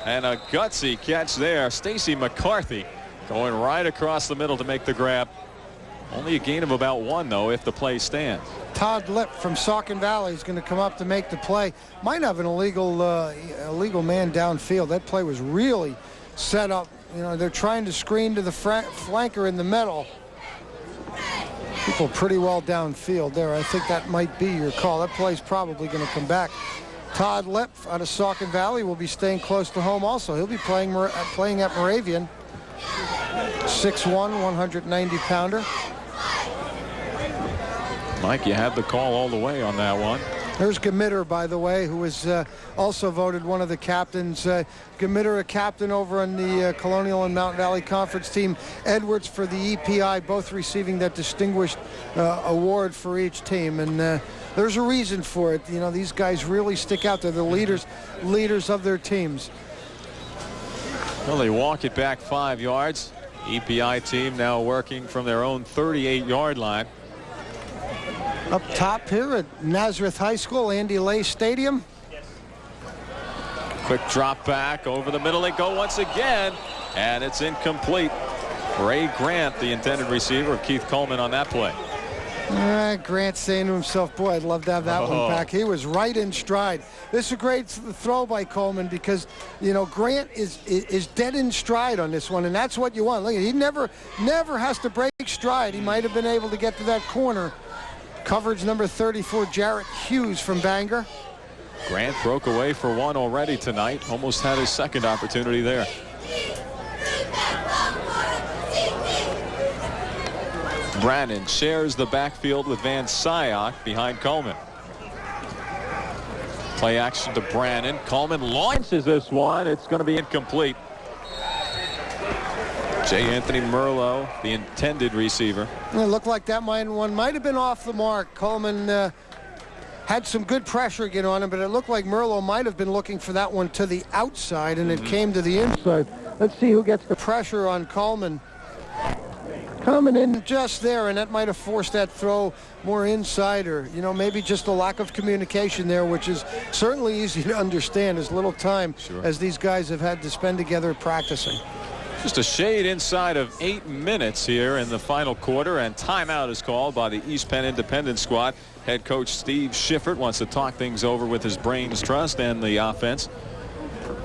And a gutsy catch there. Stacy McCarthy going right across the middle to make the grab. Only a gain of about 1, though, if the play stands. Todd Lipp from Saucon Valley is going to come up to make the play. Might have an illegal man downfield. That play was really set up. They're trying to screen to the flanker in the middle. People pretty well downfield there. I think that might be your call. That play's probably going to come back. Todd Lipp out of Saucon Valley will be staying close to home also. He'll be playing at Moravian. 6'1", 190-pounder. Mike, you have the call all the way on that one. There's Gamitter, by the way, who was also voted one of the captains. Gamitter, a captain over on the Colonial and Mountain Valley Conference team. Edwards for the EPI, both receiving that distinguished award for each team. And there's a reason for it. These guys really stick out. They're the leaders of their teams. Well, they walk it back 5 yards. EPI team now working from their own 38-yard line. Up top here at Nazareth High School, Andy Lay Stadium. Quick drop back over the middle. They go once again, and it's incomplete. Ray Grant, the intended receiver, Keith Coleman on that play. Grant saying to himself, boy, I'd love to have that one back. He was right in stride. This is a great throw by Coleman because, you know, Grant is dead in stride on this one, and that's what you want. Look, he never has to break stride. He might have been able to get to that corner. Coverage number 34, Jarrett Hughes from Bangor. Grant broke away for one already tonight. Almost had his second opportunity there. Brannon shares the backfield with Van Syock behind Coleman. Play action to Brannon. Coleman launches this one. It's going to be incomplete. J. Anthony Merlot, the intended receiver. It looked like that one might have been off the mark. Coleman had some good pressure again on him, but it looked like Merlot might have been looking for that one to the outside, and it came to the inside. Let's see who gets the pressure on Coleman. Coming in just there, and that might have forced that throw more inside, or, you know, maybe just a lack of communication there, which is certainly easy to understand as little time as these guys have had to spend together practicing. Just a shade inside of 8 minutes here in the final quarter, and timeout is called by the East Penn Independent squad. Head coach Steve Schiffert wants to talk things over with his brains trust and the offense.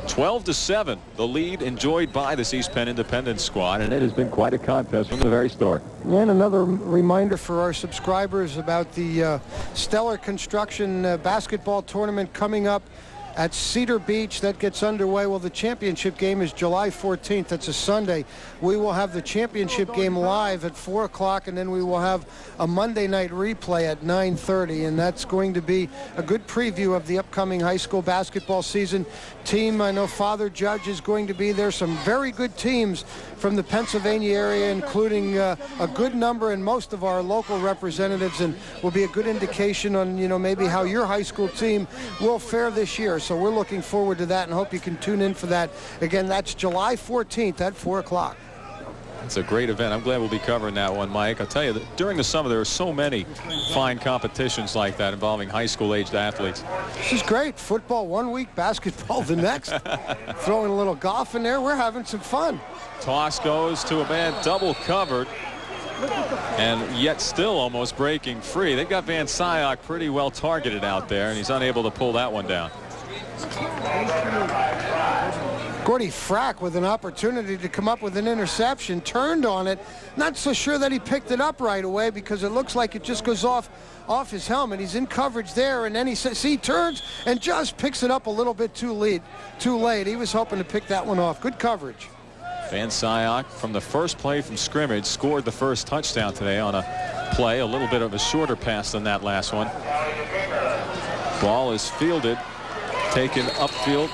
12-7, the lead enjoyed by this East Penn Independent squad, and it has been quite a contest from the very start. And another reminder for our subscribers about the Stellar Construction basketball tournament coming up at Cedar Beach. That gets underway. Well, the championship game is July 14th. That's a Sunday. We will have the championship game live at 4 o'clock, and then we will have a Monday night replay at 9:30, and that's going to be a good preview of the upcoming high school basketball season. Team, I know Father Judge is going to be there. Some very good teams from the Pennsylvania area, including a good number and most of our local representatives, and will be a good indication on, you know, maybe how your high school team will fare this year. So we're looking forward to that and hope you can tune in for that. Again, that's July 14th at 4 o'clock. It's a great event. I'm glad we'll be covering that one, Mike. I'll tell you that during the summer there are so many fine competitions like that involving high school aged athletes. This is great. Football 1 week, basketball the next. Throwing a little golf in there. We're having some fun. Toss goes to a man double covered, and yet still almost breaking free. They've got Van Syock pretty well targeted out there, and he's unable to pull that one down. Gordy Frack with an opportunity to come up with an interception, turned on it. Not so sure that he picked it up right away because it looks like it just goes off his helmet. He's in coverage there, and then he turns and just picks it up a little bit too late. He was hoping to pick that one off. Good coverage. Van Syock, from the first play from scrimmage, scored the first touchdown today on a play, a little bit of a shorter pass than that last one. Ball is fielded, taken upfield.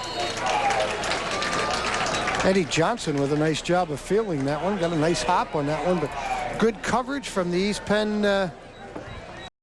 Eddie Johnson with a nice job of fielding that one. Got a nice hop on that one, but good coverage from the East Penn